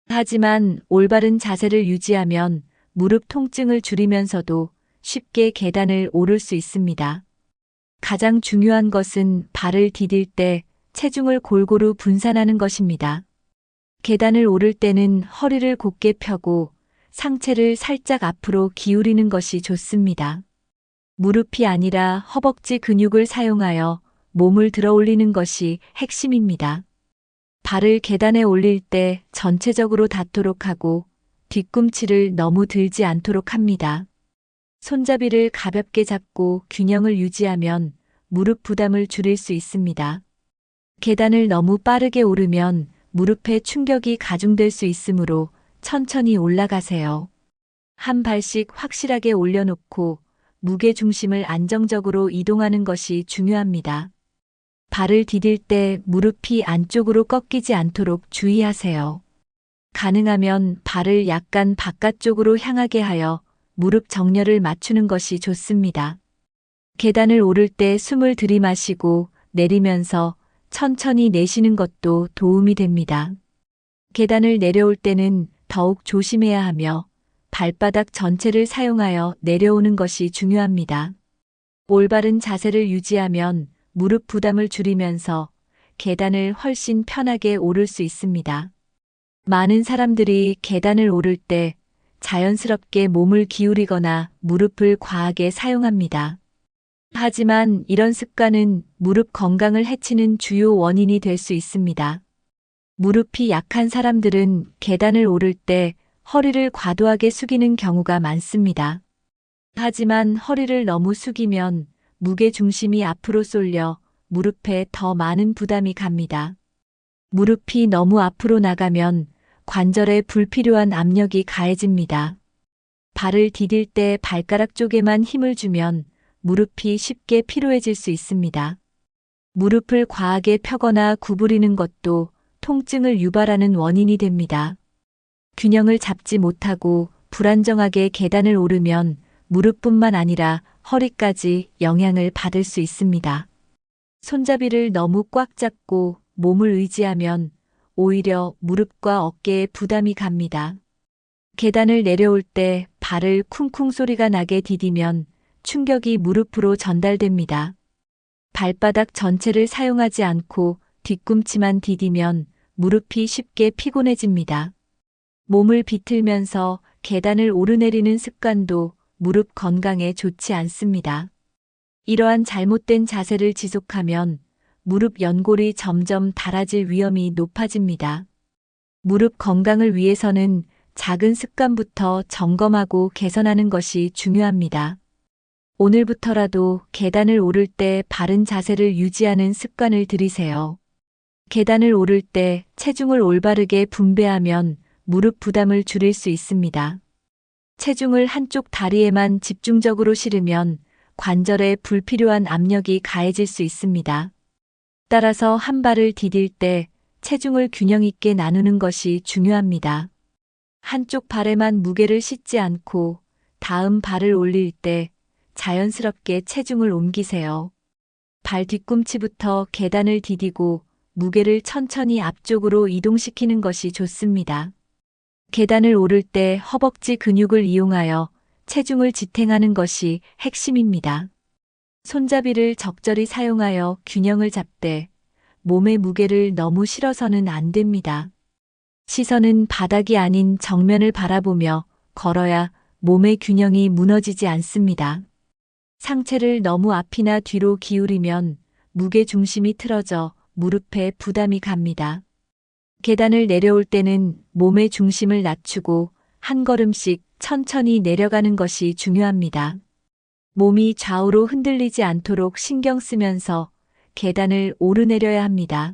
하지만 올바른 자세를 유지하면 무릎 통증을 줄이면서도 쉽게 계단을 오를 수 있습니다. 가장 중요한 것은 발을 디딜 때 체중을 골고루 분산하는 것입니다. 계단을 오를 때는 허리를 곧게 펴고 상체를 살짝 앞으로 기울이는 것이 좋습니다. 무릎이 아니라 허벅지 근육을 사용하여 몸을 들어 올리는 것이 핵심입니다. 발을 계단에 올릴 때 전체적으로 닿도록 하고 뒤꿈치를 너무 들지 않도록 합니다. 손잡이를 가볍게 잡고 균형을 유지하면 무릎 부담을 줄일 수 있습니다. 계단을 너무 빠르게 오르면 무릎에 충격이 가중될 수 있으므로 천천히 올라가세요. 한 발씩 확실하게 올려놓고 무게 중심을 안정적으로 이동하는 것이 중요합니다. 발을 디딜 때 무릎이 안쪽으로 꺾이지 않도록 주의하세요. 가능하면 발을 약간 바깥쪽으로 향하게 하여 무릎 정렬을 맞추는 것이 좋습니다. 계단을 오를 때 숨을 들이마시고 내리면서 천천히 내쉬는 것도 도움이 됩니다. 계단을 내려올 때는 더욱 조심해야 하며 발바닥 전체를 사용하여 내려오는 것이 중요합니다. 올바른 자세를 유지하면 무릎 부담을 줄이면서 계단을 훨씬 편하게 오를 수 있습니다. 많은 사람들이 계단을 오를 때 자연스럽게 몸을 기울이거나 무릎을 과하게 사용합니다. 하지만 이런 습관은 무릎 건강을 해치는 주요 원인이 될 수 있습니다. 무릎이 약한 사람들은 계단을 오를 때 허리를 과도하게 숙이는 경우가 많습니다. 하지만 허리를 너무 숙이면 무게 중심이 앞으로 쏠려 무릎에 더 많은 부담이 갑니다. 무릎이 너무 앞으로 나가면 관절에 불필요한 압력이 가해집니다. 발을 디딜 때 발가락 쪽에만 힘을 주면 무릎이 쉽게 피로해질 수 있습니다. 무릎을 과하게 펴거나 구부리는 것도 통증을 유발하는 원인이 됩니다. 균형을 잡지 못하고 불안정하게 계단을 오르면 무릎뿐만 아니라 허리까지 영향을 받을 수 있습니다. 손잡이를 너무 꽉 잡고 몸을 의지하면 오히려 무릎과 어깨에 부담이 갑니다. 계단을 내려올 때 발을 쿵쿵 소리가 나게 디디면 충격이 무릎으로 전달됩니다. 발바닥 전체를 사용하지 않고 뒤꿈치만 디디면 무릎이 쉽게 피곤해집니다. 몸을 비틀면서 계단을 오르내리는 습관도 무릎 건강에 좋지 않습니다. 이러한 잘못된 자세를 지속하면 무릎 연골이 점점 닳아질 위험이 높아집니다. 무릎 건강을 위해서는 작은 습관부터 점검하고 개선하는 것이 중요합니다. 오늘부터라도 계단을 오를 때 바른 자세를 유지하는 습관을 들이세요. 계단을 오를 때 체중을 올바르게 분배하면 무릎 부담을 줄일 수 있습니다. 체중을 한쪽 다리에만 집중적으로 실으면 관절에 불필요한 압력이 가해질 수 있습니다. 따라서 한 발을 디딜 때 체중을 균형 있게 나누는 것이 중요합니다. 한쪽 발에만 무게를 싣지 않고 다음 발을 올릴 때 자연스럽게 체중을 옮기세요. 발 뒤꿈치부터 계단을 디디고 무게를 천천히 앞쪽으로 이동시키는 것이 좋습니다. 계단을 오를 때 허벅지 근육을 이용하여 체중을 지탱하는 것이 핵심입니다. 손잡이를 적절히 사용하여 균형을 잡되 몸의 무게를 너무 실어서는 안 됩니다. 시선은 바닥이 아닌 정면을 바라보며 걸어야 몸의 균형이 무너지지 않습니다. 상체를 너무 앞이나 뒤로 기울이면 무게 중심이 틀어져 무릎에 부담이 갑니다. 계단을 내려올 때는 몸의 중심을 낮추고 한 걸음씩 천천히 내려가는 것이 중요합니다. 몸이 좌우로 흔들리지 않도록 신경 쓰면서 계단을 오르내려야 합니다.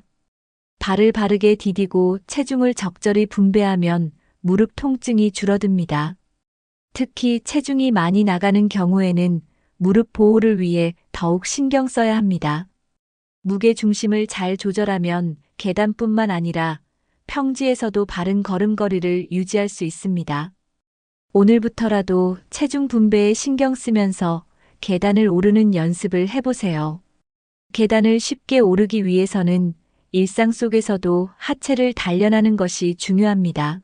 발을 바르게 디디고 체중을 적절히 분배하면 무릎 통증이 줄어듭니다. 특히 체중이 많이 나가는 경우에는 무릎 보호를 위해 더욱 신경 써야 합니다. 무게 중심을 잘 조절하면 계단뿐만 아니라 평지에서도 바른 걸음걸이를 유지할 수 있습니다. 오늘부터라도 체중 분배에 신경 쓰면서 계단을 오르는 연습을 해보세요. 계단을 쉽게 오르기 위해서는 일상 속에서도 하체를 단련하는 것이 중요합니다.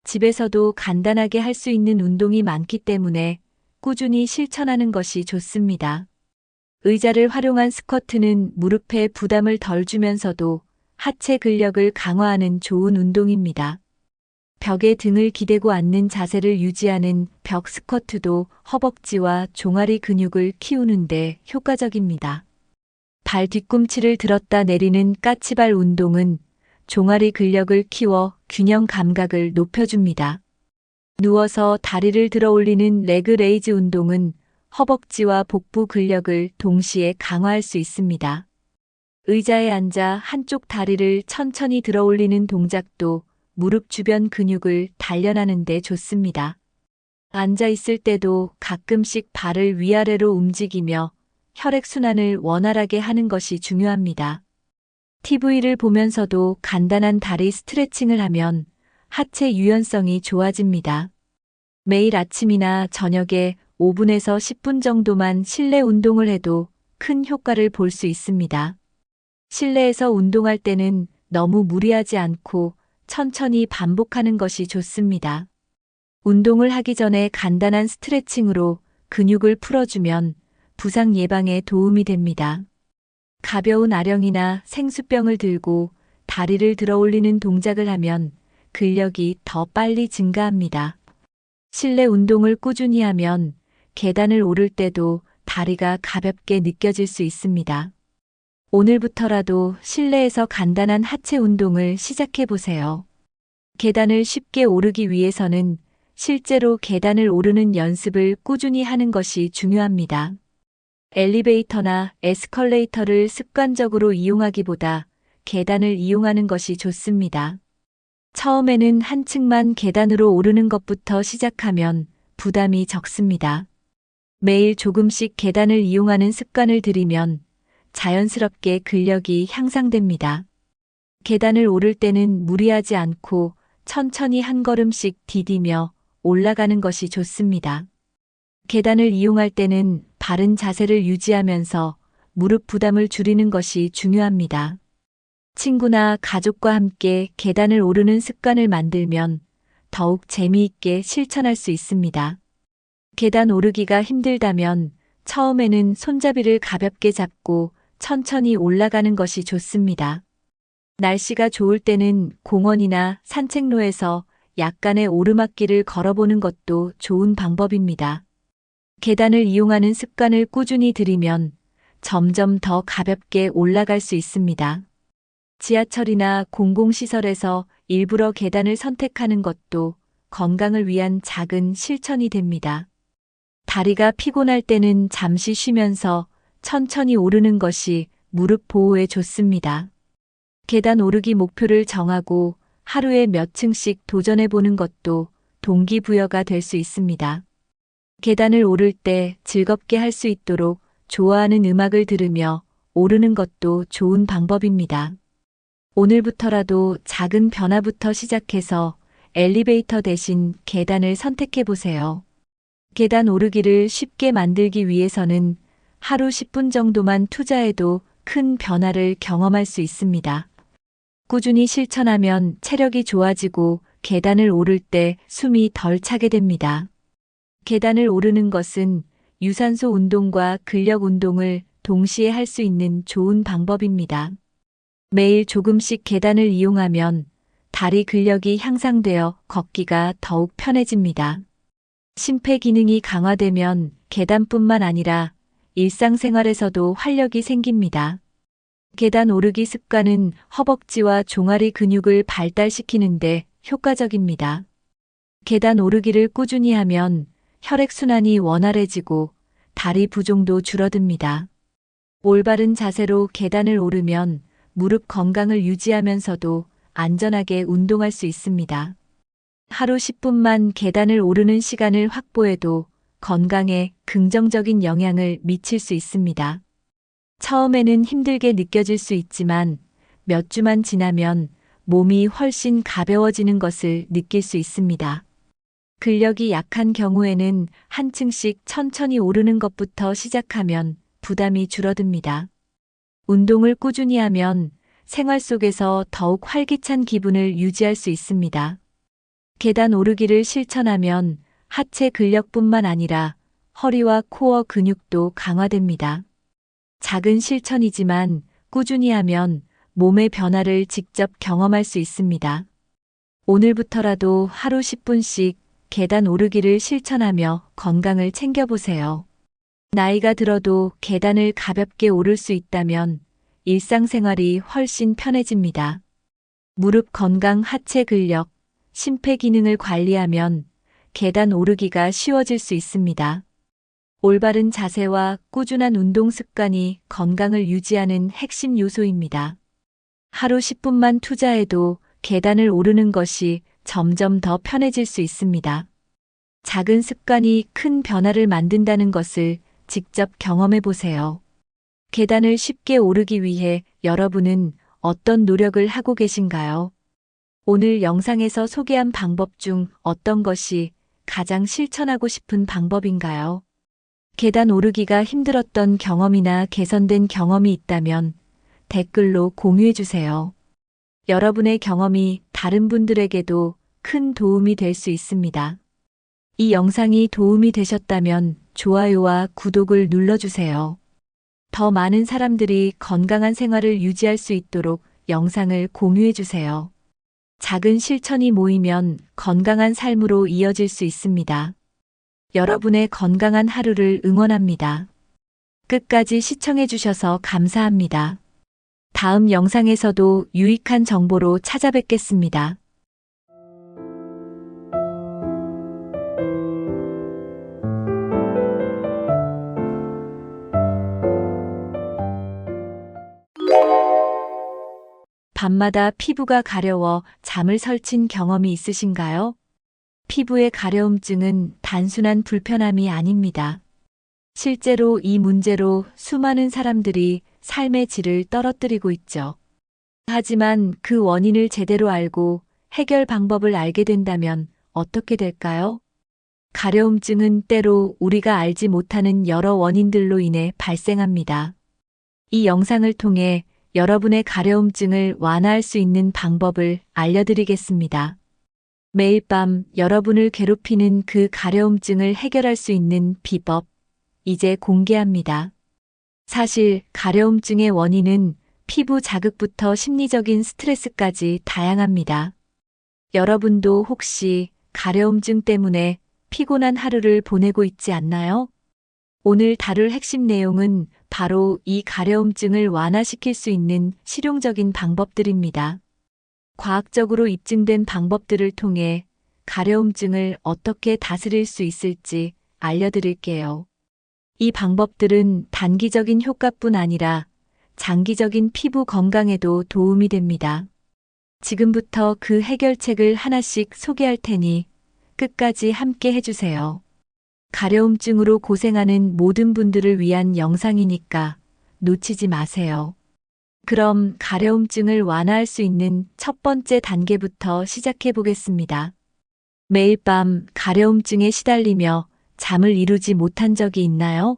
집에서도 간단하게 할 수 있는 운동이 많기 때문에 꾸준히 실천하는 것이 좋습니다. 의자를 활용한 스쿼트는 무릎에 부담을 덜 주면서도 하체 근력을 강화하는 좋은 운동입니다. 벽에 등을 기대고 앉는 자세를 유지하는 벽 스쿼트도 허벅지와 종아리 근육을 키우는데 효과적입니다. 발 뒤꿈치를 들었다 내리는 까치발 운동은 종아리 근력을 키워 균형 감각을 높여줍니다. 누워서 다리를 들어 올리는 레그 레이즈 운동은 허벅지와 복부 근력을 동시에 강화할 수 있습니다. 의자에 앉아 한쪽 다리를 천천히 들어 올리는 동작도 무릎 주변 근육을 단련하는 데 좋습니다. 앉아 있을 때도 가끔씩 발을 위아래로 움직이며 혈액순환을 원활하게 하는 것이 중요합니다. TV를 보면서도 간단한 다리 스트레칭을 하면 하체 유연성이 좋아집니다. 매일 아침이나 저녁에 5분에서 10분 정도만 실내 운동을 해도 큰 효과를 볼 수 있습니다. 실내에서 운동할 때는 너무 무리하지 않고 천천히 반복하는 것이 좋습니다. 운동을 하기 전에 간단한 스트레칭으로 근육을 풀어주면 부상 예방에 도움이 됩니다. 가벼운 아령이나 생수병을 들고 다리를 들어 올리는 동작을 하면 근력이 더 빨리 증가합니다. 실내 운동을 꾸준히 하면 계단을 오를 때도 다리가 가볍게 느껴질 수 있습니다. 오늘부터라도 실내에서 간단한 하체 운동을 시작해 보세요. 계단을 쉽게 오르기 위해서는 실제로 계단을 오르는 연습을 꾸준히 하는 것이 중요합니다. 엘리베이터나 에스컬레이터를 습관적으로 이용하기보다 계단을 이용하는 것이 좋습니다. 처음에는 한 층만 계단으로 오르는 것부터 시작하면 부담이 적습니다. 매일 조금씩 계단을 이용하는 습관을 들이면 자연스럽게 근력이 향상됩니다. 계단을 오를 때는 무리하지 않고 천천히 한 걸음씩 디디며 올라가는 것이 좋습니다. 계단을 이용할 때는 바른 자세를 유지하면서 무릎 부담을 줄이는 것이 중요합니다. 친구나 가족과 함께 계단을 오르는 습관을 만들면 더욱 재미있게 실천할 수 있습니다. 계단 오르기가 힘들다면 처음에는 손잡이를 가볍게 잡고 천천히 올라가는 것이 좋습니다. 날씨가 좋을 때는 공원이나 산책로에서 약간의 오르막길을 걸어보는 것도 좋은 방법입니다. 계단을 이용하는 습관을 꾸준히 들이면 점점 더 가볍게 올라갈 수 있습니다. 지하철이나 공공시설에서 일부러 계단을 선택하는 것도 건강을 위한 작은 실천이 됩니다. 다리가 피곤할 때는 잠시 쉬면서 천천히 오르는 것이 무릎 보호에 좋습니다. 계단 오르기 목표를 정하고 하루에 몇 층씩 도전해 보는 것도 동기부여가 될 수 있습니다. 계단을 오를 때 즐겁게 할 수 있도록 좋아하는 음악을 들으며 오르는 것도 좋은 방법입니다. 오늘부터라도 작은 변화부터 시작해서 엘리베이터 대신 계단을 선택해 보세요. 계단 오르기를 쉽게 만들기 위해서는 하루 10분 정도만 투자해도 큰 변화를 경험할 수 있습니다. 꾸준히 실천하면 체력이 좋아지고 계단을 오를 때 숨이 덜 차게 됩니다. 계단을 오르는 것은 유산소 운동과 근력 운동을 동시에 할 수 있는 좋은 방법입니다. 매일 조금씩 계단을 이용하면 다리 근력이 향상되어 걷기가 더욱 편해집니다. 심폐 기능이 강화되면 계단뿐만 아니라 일상생활에서도 활력이 생깁니다. 계단 오르기 습관은 허벅지와 종아리 근육을 발달시키는데 효과적입니다. 계단 오르기를 꾸준히 하면 혈액순환이 원활해지고 다리 부종도 줄어듭니다. 올바른 자세로 계단을 오르면 무릎 건강을 유지하면서도 안전하게 운동할 수 있습니다. 하루 10분만 계단을 오르는 시간을 확보해도 건강에 긍정적인 영향을 미칠 수 있습니다. 처음에는 힘들게 느껴질 수 있지만 몇 주만 지나면 몸이 훨씬 가벼워지는 것을 느낄 수 있습니다. 근력이 약한 경우에는 한 층씩 천천히 오르는 것부터 시작하면 부담이 줄어듭니다. 운동을 꾸준히 하면 생활 속에서 더욱 활기찬 기분을 유지할 수 있습니다. 계단 오르기를 실천하면 하체 근력뿐만 아니라 허리와 코어 근육도 강화됩니다. 작은 실천이지만 꾸준히 하면 몸의 변화를 직접 경험할 수 있습니다. 오늘부터라도 하루 10분씩 계단 오르기를 실천하며 건강을 챙겨보세요. 나이가 들어도 계단을 가볍게 오를 수 있다면 일상생활이 훨씬 편해집니다. 무릎 건강, 하체 근력, 심폐 기능을 관리하면 계단 오르기가 쉬워질 수 있습니다. 올바른 자세와 꾸준한 운동 습관이 건강을 유지하는 핵심 요소입니다. 하루 10분만 투자해도 계단을 오르는 것이 점점 더 편해질 수 있습니다. 작은 습관이 큰 변화를 만든다는 것을 직접 경험해 보세요. 계단을 쉽게 오르기 위해 여러분은 어떤 노력을 하고 계신가요? 오늘 영상에서 소개한 방법 중 어떤 것이 가장 실천하고 싶은 방법인가요? 계단 오르기가 힘들었던 경험이나 개선된 경험이 있다면 댓글로 공유해 주세요. 여러분의 경험이 다른 분들에게도 큰 도움이 될 수 있습니다. 이 영상이 도움이 되셨다면 좋아요와 구독을 눌러주세요. 더 많은 사람들이 건강한 생활을 유지할 수 있도록 영상을 공유해 주세요. 작은 실천이 모이면 건강한 삶으로 이어질 수 있습니다. 여러분의 건강한 하루를 응원합니다. 끝까지 시청해 주셔서 감사합니다. 다음 영상에서도 유익한 정보로 찾아뵙겠습니다. 밤마다 피부가 가려워 잠을 설친 경험이 있으신가요? 피부의 가려움증은 단순한 불편함이 아닙니다. 실제로 이 문제로 수많은 사람들이 삶의 질을 떨어뜨리고 있죠. 하지만 그 원인을 제대로 알고 해결 방법을 알게 된다면 어떻게 될까요? 가려움증은 때로 우리가 알지 못하는 여러 원인들로 인해 발생합니다. 이 영상을 통해 여러분의 가려움증을 완화할 수 있는 방법을 알려드리겠습니다. 매일 밤 여러분을 괴롭히는 그 가려움증을 해결할 수 있는 비법, 이제 공개합니다. 사실 가려움증의 원인은 피부 자극부터 심리적인 스트레스까지 다양합니다. 여러분도 혹시 가려움증 때문에 피곤한 하루를 보내고 있지 않나요? 오늘 다룰 핵심 내용은 바로 이 가려움증을 완화시킬 수 있는 실용적인 방법들입니다. 과학적으로 입증된 방법들을 통해 가려움증을 어떻게 다스릴 수 있을지 알려드릴게요. 이 방법들은 단기적인 효과뿐 아니라 장기적인 피부 건강에도 도움이 됩니다. 지금부터 그 해결책을 하나씩 소개할 테니 끝까지 함께 해주세요. 가려움증으로 고생하는 모든 분들을 위한 영상이니까 놓치지 마세요. 그럼 가려움증을 완화할 수 있는 첫 번째 단계부터 시작해 보겠습니다. 매일 밤 가려움증에 시달리며 잠을 이루지 못한 적이 있나요?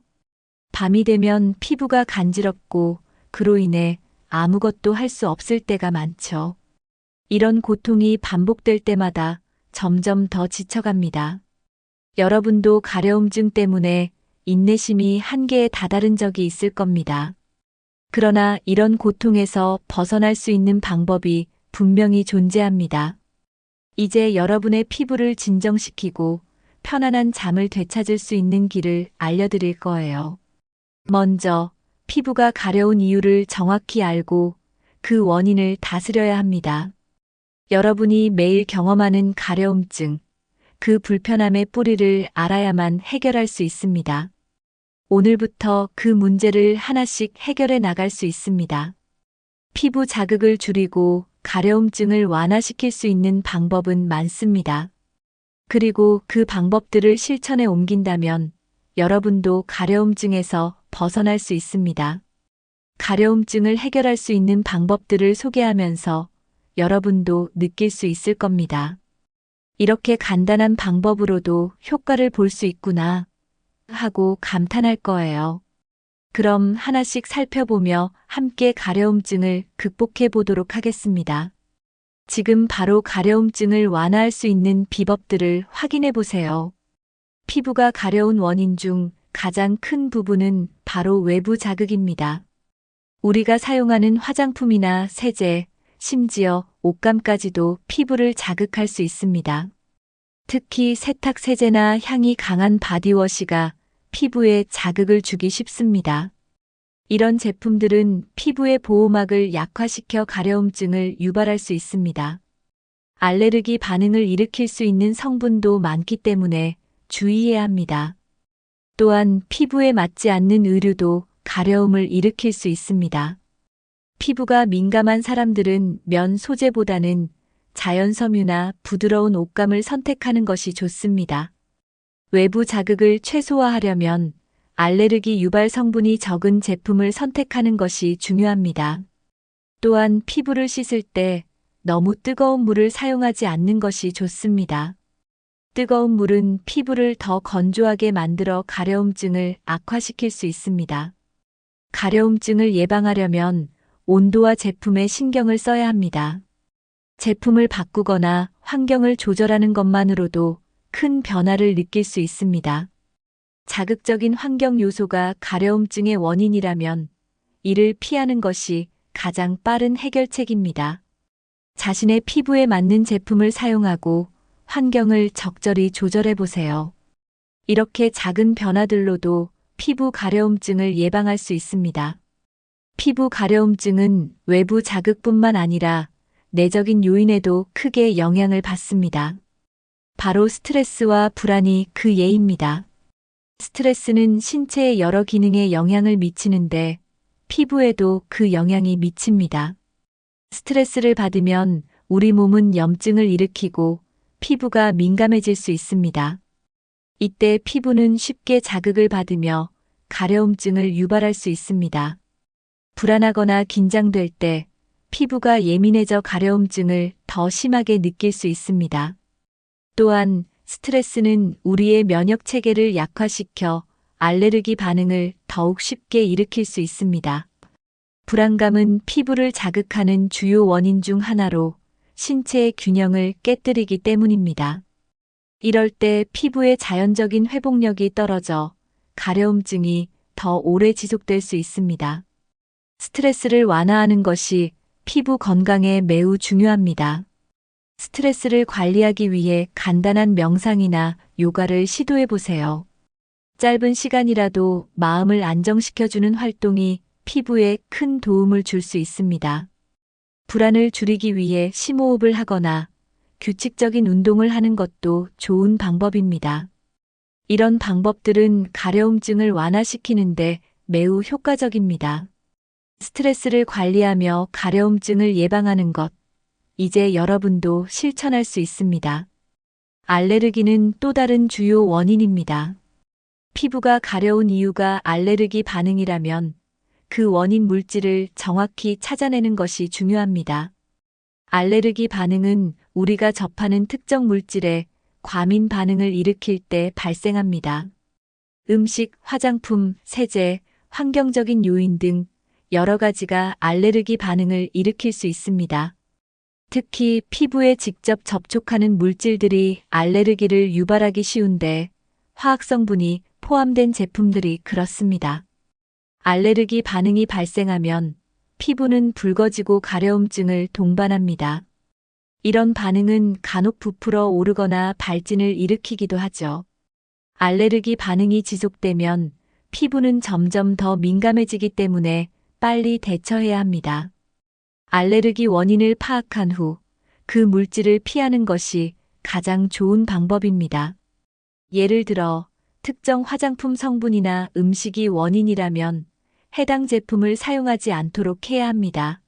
밤이 되면 피부가 간지럽고 그로 인해 아무것도 할 수 없을 때가 많죠. 이런 고통이 반복될 때마다 점점 더 지쳐갑니다. 여러분도 가려움증 때문에 인내심이 한계에 다다른 적이 있을 겁니다. 그러나 이런 고통에서 벗어날 수 있는 방법이 분명히 존재합니다. 이제 여러분의 피부를 진정시키고 편안한 잠을 되찾을 수 있는 길을 알려드릴 거예요. 먼저 피부가 가려운 이유를 정확히 알고 그 원인을 다스려야 합니다. 여러분이 매일 경험하는 가려움증, 그 불편함의 뿌리를 알아야만 해결할 수 있습니다. 오늘부터 그 문제를 하나씩 해결해 나갈 수 있습니다. 피부 자극을 줄이고 가려움증을 완화시킬 수 있는 방법은 많습니다. 그리고 그 방법들을 실천에 옮긴다면 여러분도 가려움증에서 벗어날 수 있습니다. 가려움증을 해결할 수 있는 방법들을 소개하면서 여러분도 느낄 수 있을 겁니다. 이렇게 간단한 방법으로도 효과를 볼 수 있구나 하고 감탄할 거예요. 그럼 하나씩 살펴보며 함께 가려움증을 극복해 보도록 하겠습니다. 지금 바로 가려움증을 완화할 수 있는 비법들을 확인해 보세요. 피부가 가려운 원인 중 가장 큰 부분은 바로 외부 자극입니다. 우리가 사용하는 화장품이나 세제, 심지어 옷감까지도 피부를 자극할 수 있습니다. 특히 세탁세제나 향이 강한 바디워시가 피부에 자극을 주기 쉽습니다. 이런 제품들은 피부의 보호막을 약화시켜 가려움증을 유발할 수 있습니다. 알레르기 반응을 일으킬 수 있는 성분도 많기 때문에 주의해야 합니다. 또한 피부에 맞지 않는 의류도 가려움을 일으킬 수 있습니다. 피부가 민감한 사람들은 면 소재보다는 자연 섬유나 부드러운 옷감을 선택하는 것이 좋습니다. 외부 자극을 최소화하려면 알레르기 유발 성분이 적은 제품을 선택하는 것이 중요합니다. 또한 피부를 씻을 때 너무 뜨거운 물을 사용하지 않는 것이 좋습니다. 뜨거운 물은 피부를 더 건조하게 만들어 가려움증을 악화시킬 수 있습니다. 가려움증을 예방하려면 온도와 제품에 신경을 써야 합니다. 제품을 바꾸거나 환경을 조절하는 것만으로도 큰 변화를 느낄 수 있습니다. 자극적인 환경 요소가 가려움증의 원인이라면 이를 피하는 것이 가장 빠른 해결책입니다. 자신의 피부에 맞는 제품을 사용하고 환경을 적절히 조절해 보세요. 이렇게 작은 변화들로도 피부 가려움증을 예방할 수 있습니다. 피부 가려움증은 외부 자극뿐만 아니라 내적인 요인에도 크게 영향을 받습니다. 바로 스트레스와 불안이 그 예입니다. 스트레스는 신체의 여러 기능에 영향을 미치는데 피부에도 그 영향이 미칩니다. 스트레스를 받으면 우리 몸은 염증을 일으키고 피부가 민감해질 수 있습니다. 이때 피부는 쉽게 자극을 받으며 가려움증을 유발할 수 있습니다. 불안하거나 긴장될 때 피부가 예민해져 가려움증을 더 심하게 느낄 수 있습니다. 또한 스트레스는 우리의 면역 체계를 약화시켜 알레르기 반응을 더욱 쉽게 일으킬 수 있습니다. 불안감은 피부를 자극하는 주요 원인 중 하나로 신체의 균형을 깨뜨리기 때문입니다. 이럴 때 피부의 자연적인 회복력이 떨어져 가려움증이 더 오래 지속될 수 있습니다. 스트레스를 완화하는 것이 피부 건강에 매우 중요합니다. 스트레스를 관리하기 위해 간단한 명상이나 요가를 시도해 보세요. 짧은 시간이라도 마음을 안정시켜주는 활동이 피부에 큰 도움을 줄 수 있습니다. 불안을 줄이기 위해 심호흡을 하거나 규칙적인 운동을 하는 것도 좋은 방법입니다. 이런 방법들은 가려움증을 완화시키는데 매우 효과적입니다. 스트레스를 관리하며 가려움증을 예방하는 것, 이제 여러분도 실천할 수 있습니다. 알레르기는 또 다른 주요 원인입니다. 피부가 가려운 이유가 알레르기 반응이라면 그 원인 물질을 정확히 찾아내는 것이 중요합니다. 알레르기 반응은 우리가 접하는 특정 물질에 과민 반응을 일으킬 때 발생합니다. 음식, 화장품, 세제, 환경적인 요인 등 여러 가지가 알레르기 반응을 일으킬 수 있습니다. 특히 피부에 직접 접촉하는 물질들이 알레르기를 유발하기 쉬운데 화학 성분이 포함된 제품들이 그렇습니다. 알레르기 반응이 발생하면 피부는 붉어지고 가려움증을 동반합니다. 이런 반응은 간혹 부풀어 오르거나 발진을 일으키기도 하죠. 알레르기 반응이 지속되면 피부는 점점 더 민감해지기 때문에 빨리 대처해야 합니다. 알레르기 원인을 파악한 후 그 물질을 피하는 것이 가장 좋은 방법입니다. 예를 들어 특정 화장품 성분이나 음식이 원인이라면 해당 제품을 사용하지 않도록 해야 합니다.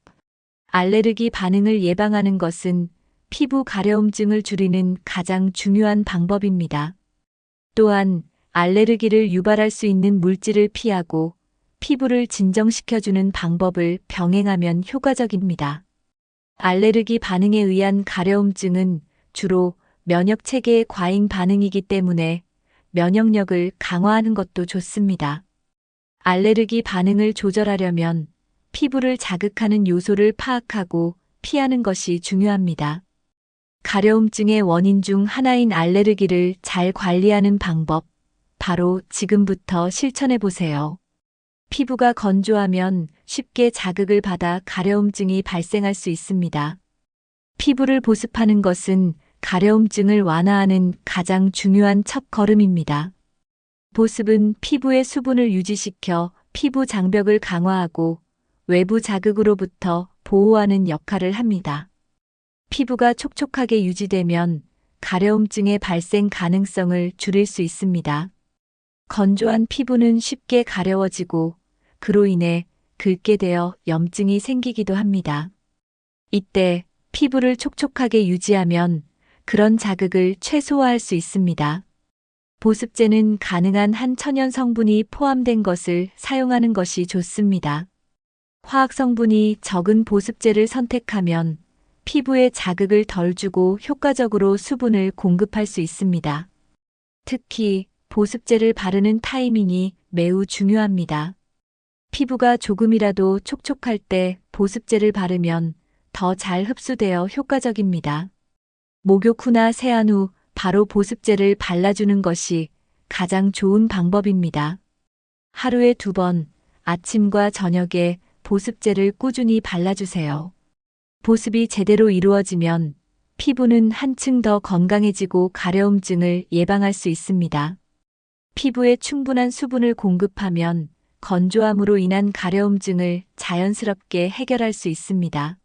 알레르기 반응을 예방하는 것은 피부 가려움증을 줄이는 가장 중요한 방법입니다. 또한 알레르기를 유발할 수 있는 물질을 피하고 피부를 진정시켜주는 방법을 병행하면 효과적입니다. 알레르기 반응에 의한 가려움증은 주로 면역 체계의 과잉 반응이기 때문에 면역력을 강화하는 것도 좋습니다. 알레르기 반응을 조절하려면 피부를 자극하는 요소를 파악하고 피하는 것이 중요합니다. 가려움증의 원인 중 하나인 알레르기를 잘 관리하는 방법, 바로 지금부터 실천해 보세요. 피부가 건조하면 쉽게 자극을 받아 가려움증이 발생할 수 있습니다. 피부를 보습하는 것은 가려움증을 완화하는 가장 중요한 첫걸음입니다. 보습은 피부의 수분을 유지시켜 피부 장벽을 강화하고 외부 자극으로부터 보호하는 역할을 합니다. 피부가 촉촉하게 유지되면 가려움증의 발생 가능성을 줄일 수 있습니다. 건조한 피부는 쉽게 가려워지고 그로 인해 긁게 되어 염증이 생기기도 합니다. 이때 피부를 촉촉하게 유지하면 그런 자극을 최소화할 수 있습니다. 보습제는 가능한 한 천연 성분이 포함된 것을 사용하는 것이 좋습니다. 화학 성분이 적은 보습제를 선택하면 피부에 자극을 덜 주고 효과적으로 수분을 공급할 수 있습니다. 특히 보습제를 바르는 타이밍이 매우 중요합니다. 피부가 조금이라도 촉촉할 때 보습제를 바르면 더 잘 흡수되어 효과적입니다. 목욕 후나 세안 후 바로 보습제를 발라주는 것이 가장 좋은 방법입니다. 하루에 2번, 아침과 저녁에 보습제를 꾸준히 발라주세요. 보습이 제대로 이루어지면 피부는 한층 더 건강해지고 가려움증을 예방할 수 있습니다. 피부에 충분한 수분을 공급하면 건조함으로 인한 가려움증을 자연스럽게 해결할 수 있습니다.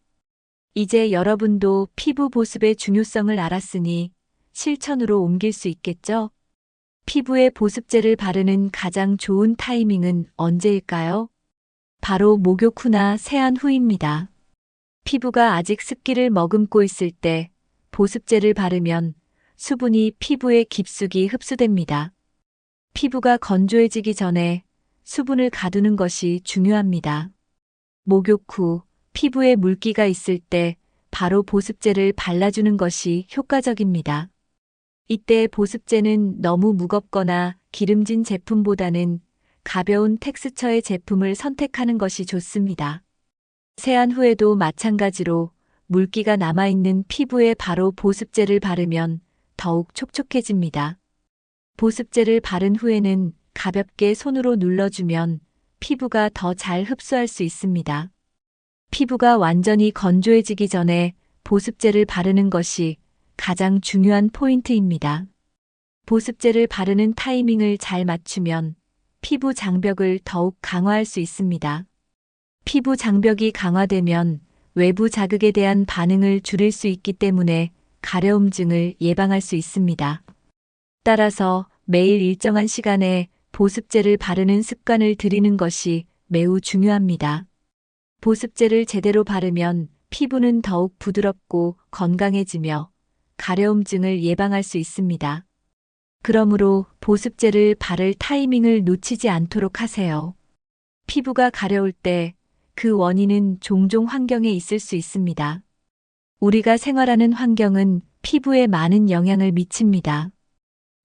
이제 여러분도 피부 보습의 중요성을 알았으니 실천으로 옮길 수 있겠죠? 피부에 보습제를 바르는 가장 좋은 타이밍은 언제일까요? 바로 목욕 후나 세안 후입니다. 피부가 아직 습기를 머금고 있을 때 보습제를 바르면 수분이 피부에 깊숙이 흡수됩니다. 피부가 건조해지기 전에 수분을 가두는 것이 중요합니다. 목욕 후 피부에 물기가 있을 때 바로 보습제를 발라주는 것이 효과적입니다. 이때 보습제는 너무 무겁거나 기름진 제품보다는 가벼운 텍스처의 제품을 선택하는 것이 좋습니다. 세안 후에도 마찬가지로 물기가 남아있는 피부에 바로 보습제를 바르면 더욱 촉촉해집니다. 보습제를 바른 후에는 가볍게 손으로 눌러주면 피부가 더 잘 흡수할 수 있습니다. 피부가 완전히 건조해지기 전에 보습제를 바르는 것이 가장 중요한 포인트입니다. 보습제를 바르는 타이밍을 잘 맞추면 피부 장벽을 더욱 강화할 수 있습니다. 피부 장벽이 강화되면 외부 자극에 대한 반응을 줄일 수 있기 때문에 가려움증을 예방할 수 있습니다. 따라서 매일 일정한 시간에 보습제를 바르는 습관을 들이는 것이 매우 중요합니다. 보습제를 제대로 바르면 피부는 더욱 부드럽고 건강해지며 가려움증을 예방할 수 있습니다. 그러므로 보습제를 바를 타이밍을 놓치지 않도록 하세요. 피부가 가려울 때 그 원인은 종종 환경에 있을 수 있습니다. 우리가 생활하는 환경은 피부에 많은 영향을 미칩니다.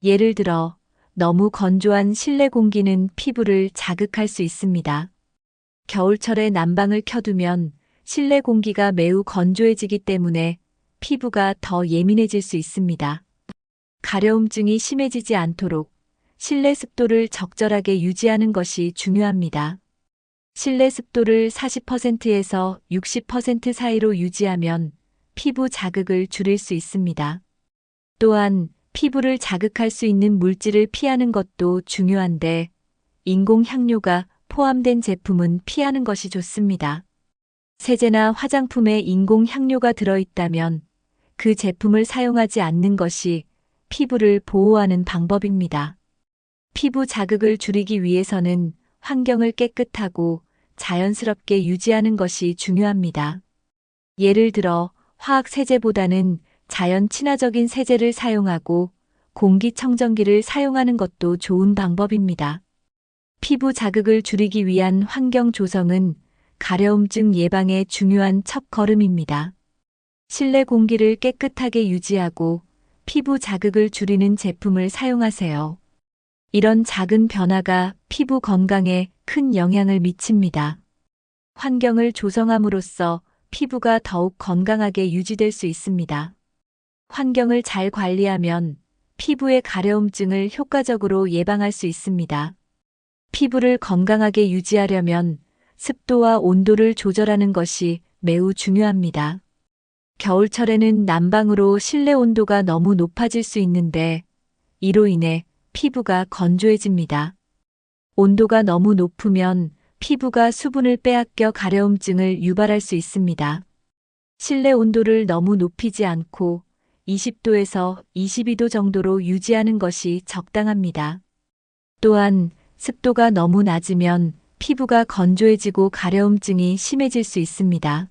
예를 들어 너무 건조한 실내 공기는 피부를 자극할 수 있습니다. 겨울철에 난방을 켜두면 실내 공기가 매우 건조해지기 때문에 피부가 더 예민해질 수 있습니다. 가려움증이 심해지지 않도록 실내 습도를 적절하게 유지하는 것이 중요합니다. 실내 습도를 40%에서 60% 사이로 유지하면 피부 자극을 줄일 수 있습니다. 또한 피부를 자극할 수 있는 물질을 피하는 것도 중요한데 인공 향료가 포함된 제품은 피하는 것이 좋습니다. 세제나 화장품에 인공 향료가 들어있다면 그 제품을 사용하지 않는 것이 피부를 보호하는 방법입니다. 피부 자극을 줄이기 위해서는 환경을 깨끗하고 자연스럽게 유지하는 것이 중요합니다. 예를 들어 화학 세제보다는 자연 친화적인 세제를 사용하고 공기청정기를 사용하는 것도 좋은 방법입니다. 피부 자극을 줄이기 위한 환경 조성은 가려움증 예방의 중요한 첫걸음입니다. 실내 공기를 깨끗하게 유지하고 피부 자극을 줄이는 제품을 사용하세요. 이런 작은 변화가 피부 건강에 큰 영향을 미칩니다. 환경을 조성함으로써 피부가 더욱 건강하게 유지될 수 있습니다. 환경을 잘 관리하면 피부의 가려움증을 효과적으로 예방할 수 있습니다. 피부를 건강하게 유지하려면 습도와 온도를 조절하는 것이 매우 중요합니다. 겨울철에는 난방으로 실내 온도가 너무 높아질 수 있는데 이로 인해 피부가 건조해집니다. 온도가 너무 높으면 피부가 수분을 빼앗겨 가려움증을 유발할 수 있습니다. 실내 온도를 너무 높이지 않고 20도에서 22도 정도로 유지하는 것이 적당합니다. 또한 습도가 너무 낮으면 피부가 건조해지고 가려움증이 심해질 수 있습니다.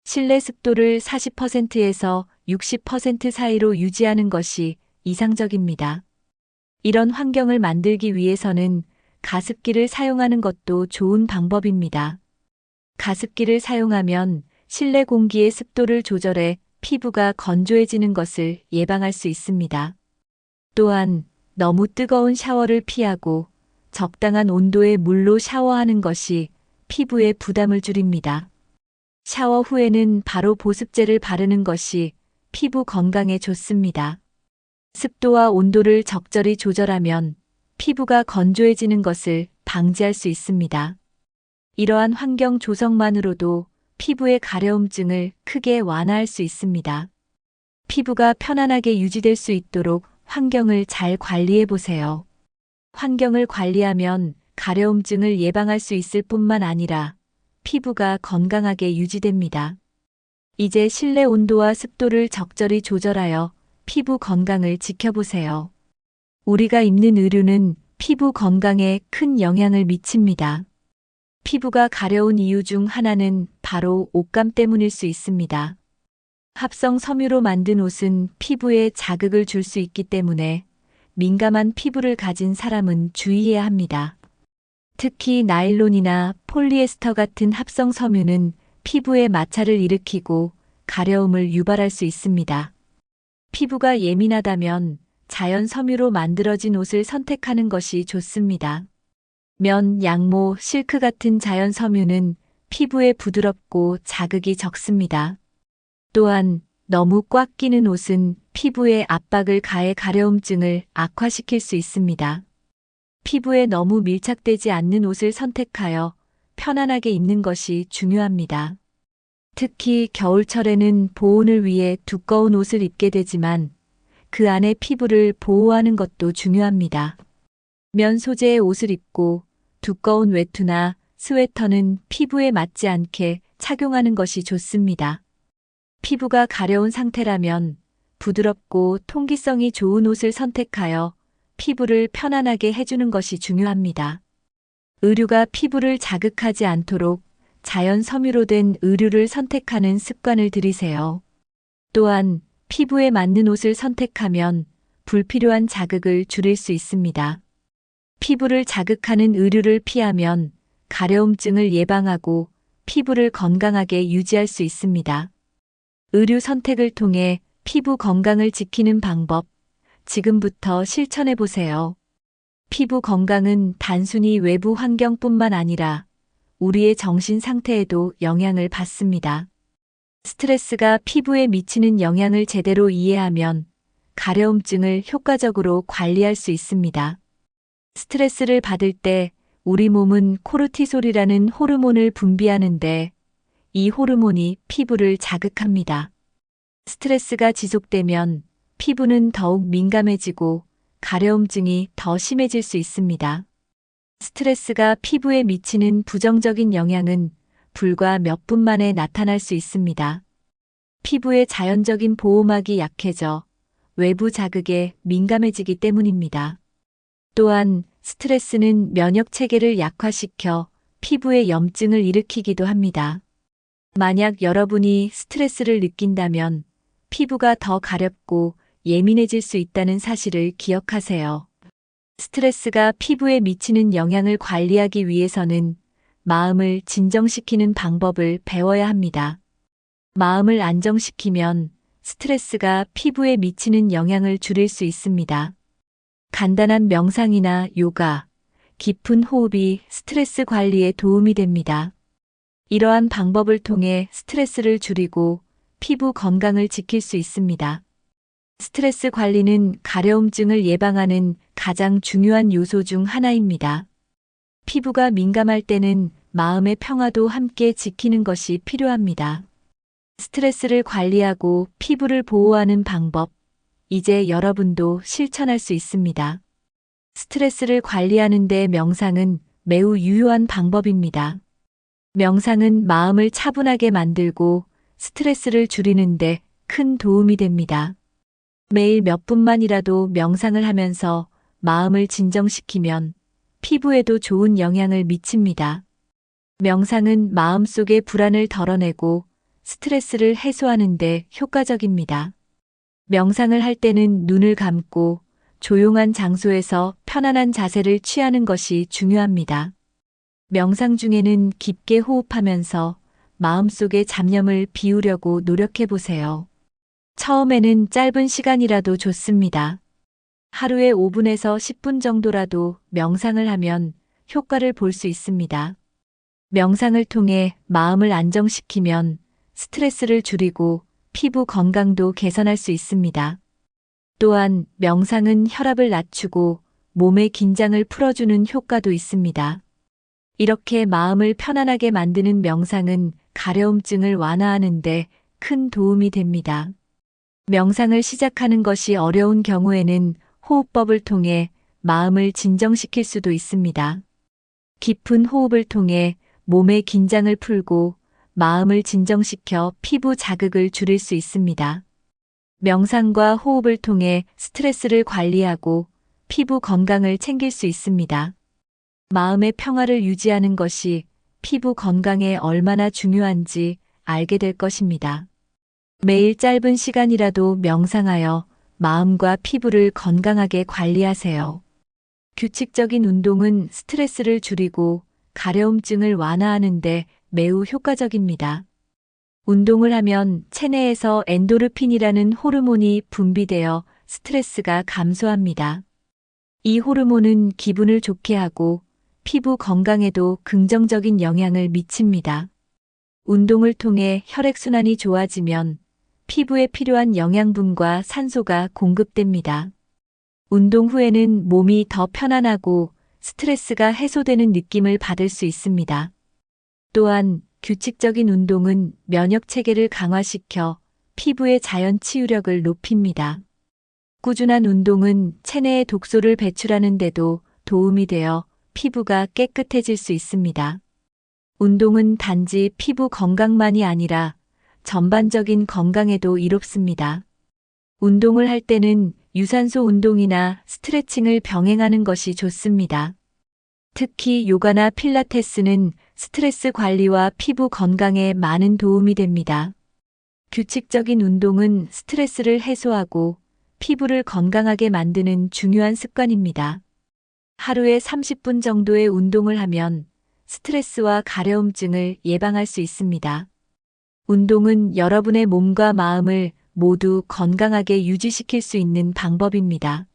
실내 습도를 40%에서 60% 사이로 유지하는 것이 이상적입니다. 이런 환경을 만들기 위해서는 가습기를 사용하는 것도 좋은 방법입니다. 가습기를 사용하면 실내 공기의 습도를 조절해 피부가 건조해지는 것을 예방할 수 있습니다. 또한 너무 뜨거운 샤워를 피하고 적당한 온도의 물로 샤워하는 것이 피부에 부담을 줄입니다. 샤워 후에는 바로 보습제를 바르는 것이 피부 건강에 좋습니다. 습도와 온도를 적절히 조절하면 피부가 건조해지는 것을 방지할 수 있습니다. 이러한 환경 조성만으로도 피부의 가려움증을 크게 완화할 수 있습니다. 피부가 편안하게 유지될 수 있도록 환경을 잘 관리해 보세요. 환경을 관리하면 가려움증을 예방할 수 있을 뿐만 아니라 피부가 건강하게 유지됩니다. 이제 실내 온도와 습도를 적절히 조절하여 피부 건강을 지켜보세요. 우리가 입는 의류는 피부 건강에 큰 영향을 미칩니다. 피부가 가려운 이유 중 하나는 바로 옷감 때문일 수 있습니다. 합성 섬유로 만든 옷은 피부에 자극을 줄 수 있기 때문에 민감한 피부를 가진 사람은 주의해야 합니다. 특히 나일론이나 폴리에스터 같은 합성 섬유는 피부에 마찰을 일으키고 가려움을 유발할 수 있습니다. 피부가 예민하다면 자연 섬유로 만들어진 옷을 선택하는 것이 좋습니다. 면, 양모, 실크 같은 자연 섬유는 피부에 부드럽고 자극이 적습니다. 또한 너무 꽉 끼는 옷은 피부에 압박을 가해 가려움증을 악화시킬 수 있습니다. 피부에 너무 밀착되지 않는 옷을 선택하여 편안하게 입는 것이 중요합니다. 특히 겨울철에는 보온을 위해 두꺼운 옷을 입게 되지만 그 안에 피부를 보호하는 것도 중요합니다. 면 소재의 옷을 입고 두꺼운 외투나 스웨터는 피부에 맞지 않게 착용하는 것이 좋습니다. 피부가 가려운 상태라면 부드럽고 통기성이 좋은 옷을 선택하여 피부를 편안하게 해주는 것이 중요합니다. 의류가 피부를 자극하지 않도록 자연 섬유로 된 의류를 선택하는 습관을 들이세요. 또한 피부에 맞는 옷을 선택하면 불필요한 자극을 줄일 수 있습니다. 피부를 자극하는 의류를 피하면 가려움증을 예방하고 피부를 건강하게 유지할 수 있습니다. 의류 선택을 통해 피부 건강을 지키는 방법, 지금부터 실천해 보세요. 피부 건강은 단순히 외부 환경뿐만 아니라 우리의 정신 상태에도 영향을 받습니다. 스트레스가 피부에 미치는 영향을 제대로 이해하면 가려움증을 효과적으로 관리할 수 있습니다. 스트레스를 받을 때 우리 몸은 코르티솔이라는 호르몬을 분비하는데 이 호르몬이 피부를 자극합니다. 스트레스가 지속되면 피부는 더욱 민감해지고 가려움증이 더 심해질 수 있습니다. 스트레스가 피부에 미치는 부정적인 영향은 불과 몇 분 만에 나타날 수 있습니다. 피부의 자연적인 보호막이 약해져 외부 자극에 민감해지기 때문입니다. 또한 스트레스는 면역 체계를 약화시켜 피부에 염증을 일으키기도 합니다. 만약 여러분이 스트레스를 느낀다면 피부가 더 가렵고 예민해질 수 있다는 사실을 기억하세요. 스트레스가 피부에 미치는 영향을 관리하기 위해서는 마음을 진정시키는 방법을 배워야 합니다. 마음을 안정시키면 스트레스가 피부에 미치는 영향을 줄일 수 있습니다. 간단한 명상이나 요가, 깊은 호흡이 스트레스 관리에 도움이 됩니다. 이러한 방법을 통해 스트레스를 줄이고 피부 건강을 지킬 수 있습니다. 스트레스 관리는 가려움증을 예방하는 가장 중요한 요소 중 하나입니다. 피부가 민감할 때는 마음의 평화도 함께 지키는 것이 필요합니다. 스트레스를 관리하고 피부를 보호하는 방법, 이제 여러분도 실천할 수 있습니다. 스트레스를 관리하는 데 명상은 매우 유효한 방법입니다. 명상은 마음을 차분하게 만들고 스트레스를 줄이는 데 큰 도움이 됩니다. 매일 몇 분만이라도 명상을 하면서 마음을 진정시키면 피부에도 좋은 영향을 미칩니다. 명상은 마음속의 불안을 덜어내고 스트레스를 해소하는 데 효과적입니다. 명상을 할 때는 눈을 감고 조용한 장소에서 편안한 자세를 취하는 것이 중요합니다. 명상 중에는 깊게 호흡하면서 마음속의 잡념을 비우려고 노력해 보세요. 처음에는 짧은 시간이라도 좋습니다. 하루에 5분에서 10분 정도라도 명상을 하면 효과를 볼 수 있습니다. 명상을 통해 마음을 안정시키면 스트레스를 줄이고 피부 건강도 개선할 수 있습니다. 또한 명상은 혈압을 낮추고 몸의 긴장을 풀어주는 효과도 있습니다. 이렇게 마음을 편안하게 만드는 명상은 가려움증을 완화하는 데 큰 도움이 됩니다. 명상을 시작하는 것이 어려운 경우에는 호흡법을 통해 마음을 진정시킬 수도 있습니다. 깊은 호흡을 통해 몸의 긴장을 풀고 마음을 진정시켜 피부 자극을 줄일 수 있습니다. 명상과 호흡을 통해 스트레스를 관리하고 피부 건강을 챙길 수 있습니다. 마음의 평화를 유지하는 것이 피부 건강에 얼마나 중요한지 알게 될 것입니다. 매일 짧은 시간이라도 명상하여 마음과 피부를 건강하게 관리하세요. 규칙적인 운동은 스트레스를 줄이고 가려움증을 완화하는 데 매우 효과적입니다. 운동을 하면 체내에서 엔도르핀이라는 호르몬이 분비되어 스트레스가 감소합니다. 이 호르몬은 기분을 좋게 하고 피부 건강에도 긍정적인 영향을 미칩니다. 운동을 통해 혈액순환이 좋아지면 피부에 필요한 영양분과 산소가 공급됩니다. 운동 후에는 몸이 더 편안하고 스트레스가 해소되는 느낌을 받을 수 있습니다. 또한 규칙적인 운동은 면역 체계를 강화시켜 피부의 자연 치유력을 높입니다. 꾸준한 운동은 체내의 독소를 배출하는 데도 도움이 되어 피부가 깨끗해질 수 있습니다. 운동은 단지 피부 건강만이 아니라 전반적인 건강에도 이롭습니다. 운동을 할 때는 유산소 운동이나 스트레칭을 병행하는 것이 좋습니다. 특히 요가나 필라테스는 스트레스 관리와 피부 건강에 많은 도움이 됩니다. 규칙적인 운동은 스트레스를 해소하고 피부를 건강하게 만드는 중요한 습관입니다. 하루에 30분 정도의 운동을 하면 스트레스와 가려움증을 예방할 수 있습니다. 운동은 여러분의 몸과 마음을 모두 건강하게 유지시킬 수 있는 방법입니다.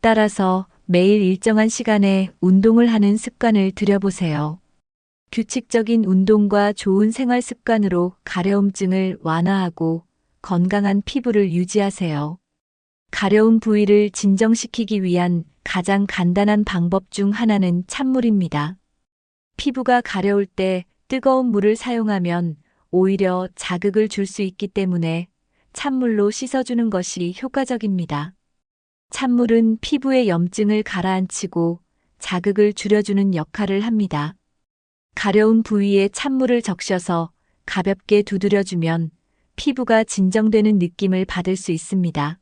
따라서 매일 일정한 시간에 운동을 하는 습관을 들여보세요. 규칙적인 운동과 좋은 생활 습관으로 가려움증을 완화하고 건강한 피부를 유지하세요. 가려운 부위를 진정시키기 위한 가장 간단한 방법 중 하나는 찬물입니다. 피부가 가려울 때 뜨거운 물을 사용하면 오히려 자극을 줄 수 있기 때문에 찬물로 씻어주는 것이 효과적입니다. 찬물은 피부의 염증을 가라앉히고 자극을 줄여주는 역할을 합니다. 가려운 부위에 찬물을 적셔서 가볍게 두드려주면 피부가 진정되는 느낌을 받을 수 있습니다.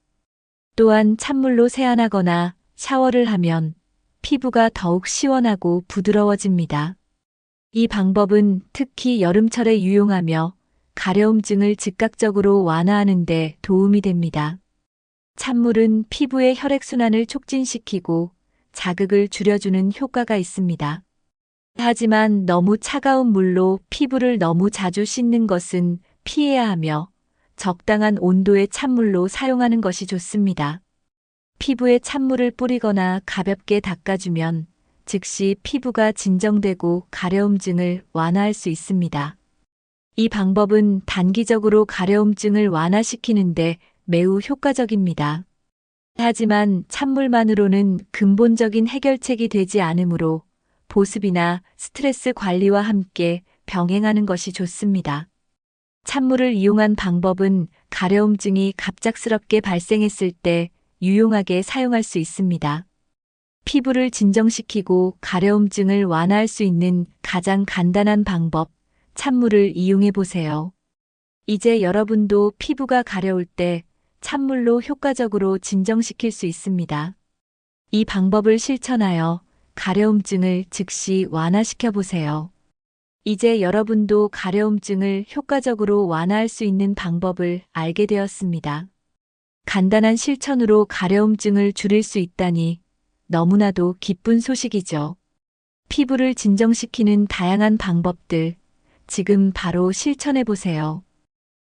또한 찬물로 세안하거나 샤워를 하면 피부가 더욱 시원하고 부드러워집니다. 이 방법은 특히 여름철에 유용하며 가려움증을 즉각적으로 완화하는 데 도움이 됩니다. 찬물은 피부의 혈액순환을 촉진시키고 자극을 줄여주는 효과가 있습니다. 하지만 너무 차가운 물로 피부를 너무 자주 씻는 것은 피해야 하며 적당한 온도의 찬물로 사용하는 것이 좋습니다. 피부에 찬물을 뿌리거나 가볍게 닦아주면 즉시 피부가 진정되고 가려움증을 완화할 수 있습니다. 이 방법은 단기적으로 가려움증을 완화시키는데 매우 효과적입니다. 하지만 찬물만으로는 근본적인 해결책이 되지 않으므로 보습이나 스트레스 관리와 함께 병행하는 것이 좋습니다. 찬물을 이용한 방법은 가려움증이 갑작스럽게 발생했을 때 유용하게 사용할 수 있습니다. 피부를 진정시키고 가려움증을 완화할 수 있는 가장 간단한 방법, 찬물을 이용해 보세요. 이제 여러분도 피부가 가려울 때 찬물로 효과적으로 진정시킬 수 있습니다. 이 방법을 실천하여 가려움증을 즉시 완화시켜 보세요. 이제 여러분도 가려움증을 효과적으로 완화할 수 있는 방법을 알게 되었습니다. 간단한 실천으로 가려움증을 줄일 수 있다니 너무나도 기쁜 소식이죠. 피부를 진정시키는 다양한 방법들, 지금 바로 실천해 보세요.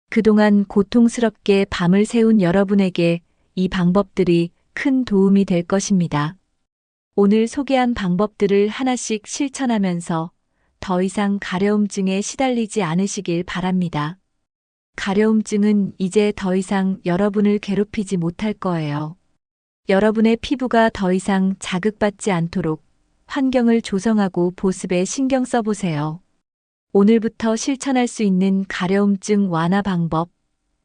그동안 고통스럽게 밤을 새운 여러분에게 이 방법들이 큰 도움이 될 것입니다. 오늘 소개한 방법들을 하나씩 실천하면서 더 이상 가려움증에 시달리지 않으시길 바랍니다. 가려움증은 이제 더 이상 여러분을 괴롭히지 못할 거예요. 여러분의 피부가 더 이상 자극받지 않도록 환경을 조성하고 보습에 신경 써보세요. 오늘부터 실천할 수 있는 가려움증 완화 방법,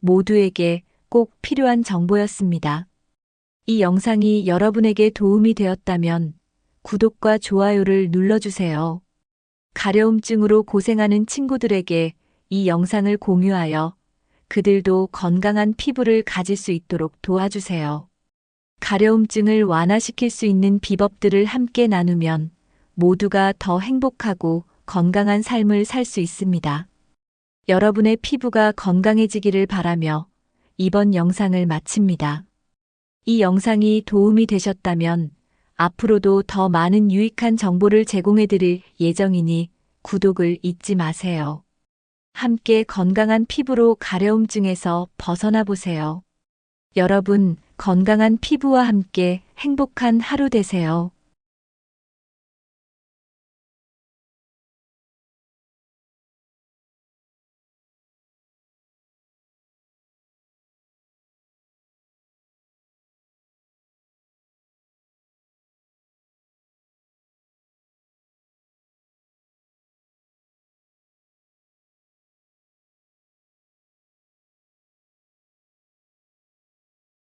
모두에게 꼭 필요한 정보였습니다. 이 영상이 여러분에게 도움이 되었다면 구독과 좋아요를 눌러주세요. 가려움증으로 고생하는 친구들에게 이 영상을 공유하여 그들도 건강한 피부를 가질 수 있도록 도와주세요. 가려움증을 완화시킬 수 있는 비법들을 함께 나누면 모두가 더 행복하고 건강한 삶을 살 수 있습니다. 여러분의 피부가 건강해지기를 바라며 이번 영상을 마칩니다. 이 영상이 도움이 되셨다면 앞으로도 더 많은 유익한 정보를 제공해 드릴 예정이니 구독을 잊지 마세요. 함께 건강한 피부로 가려움증에서 벗어나 보세요. 여러분, 건강한 피부와 함께 행복한 하루 되세요.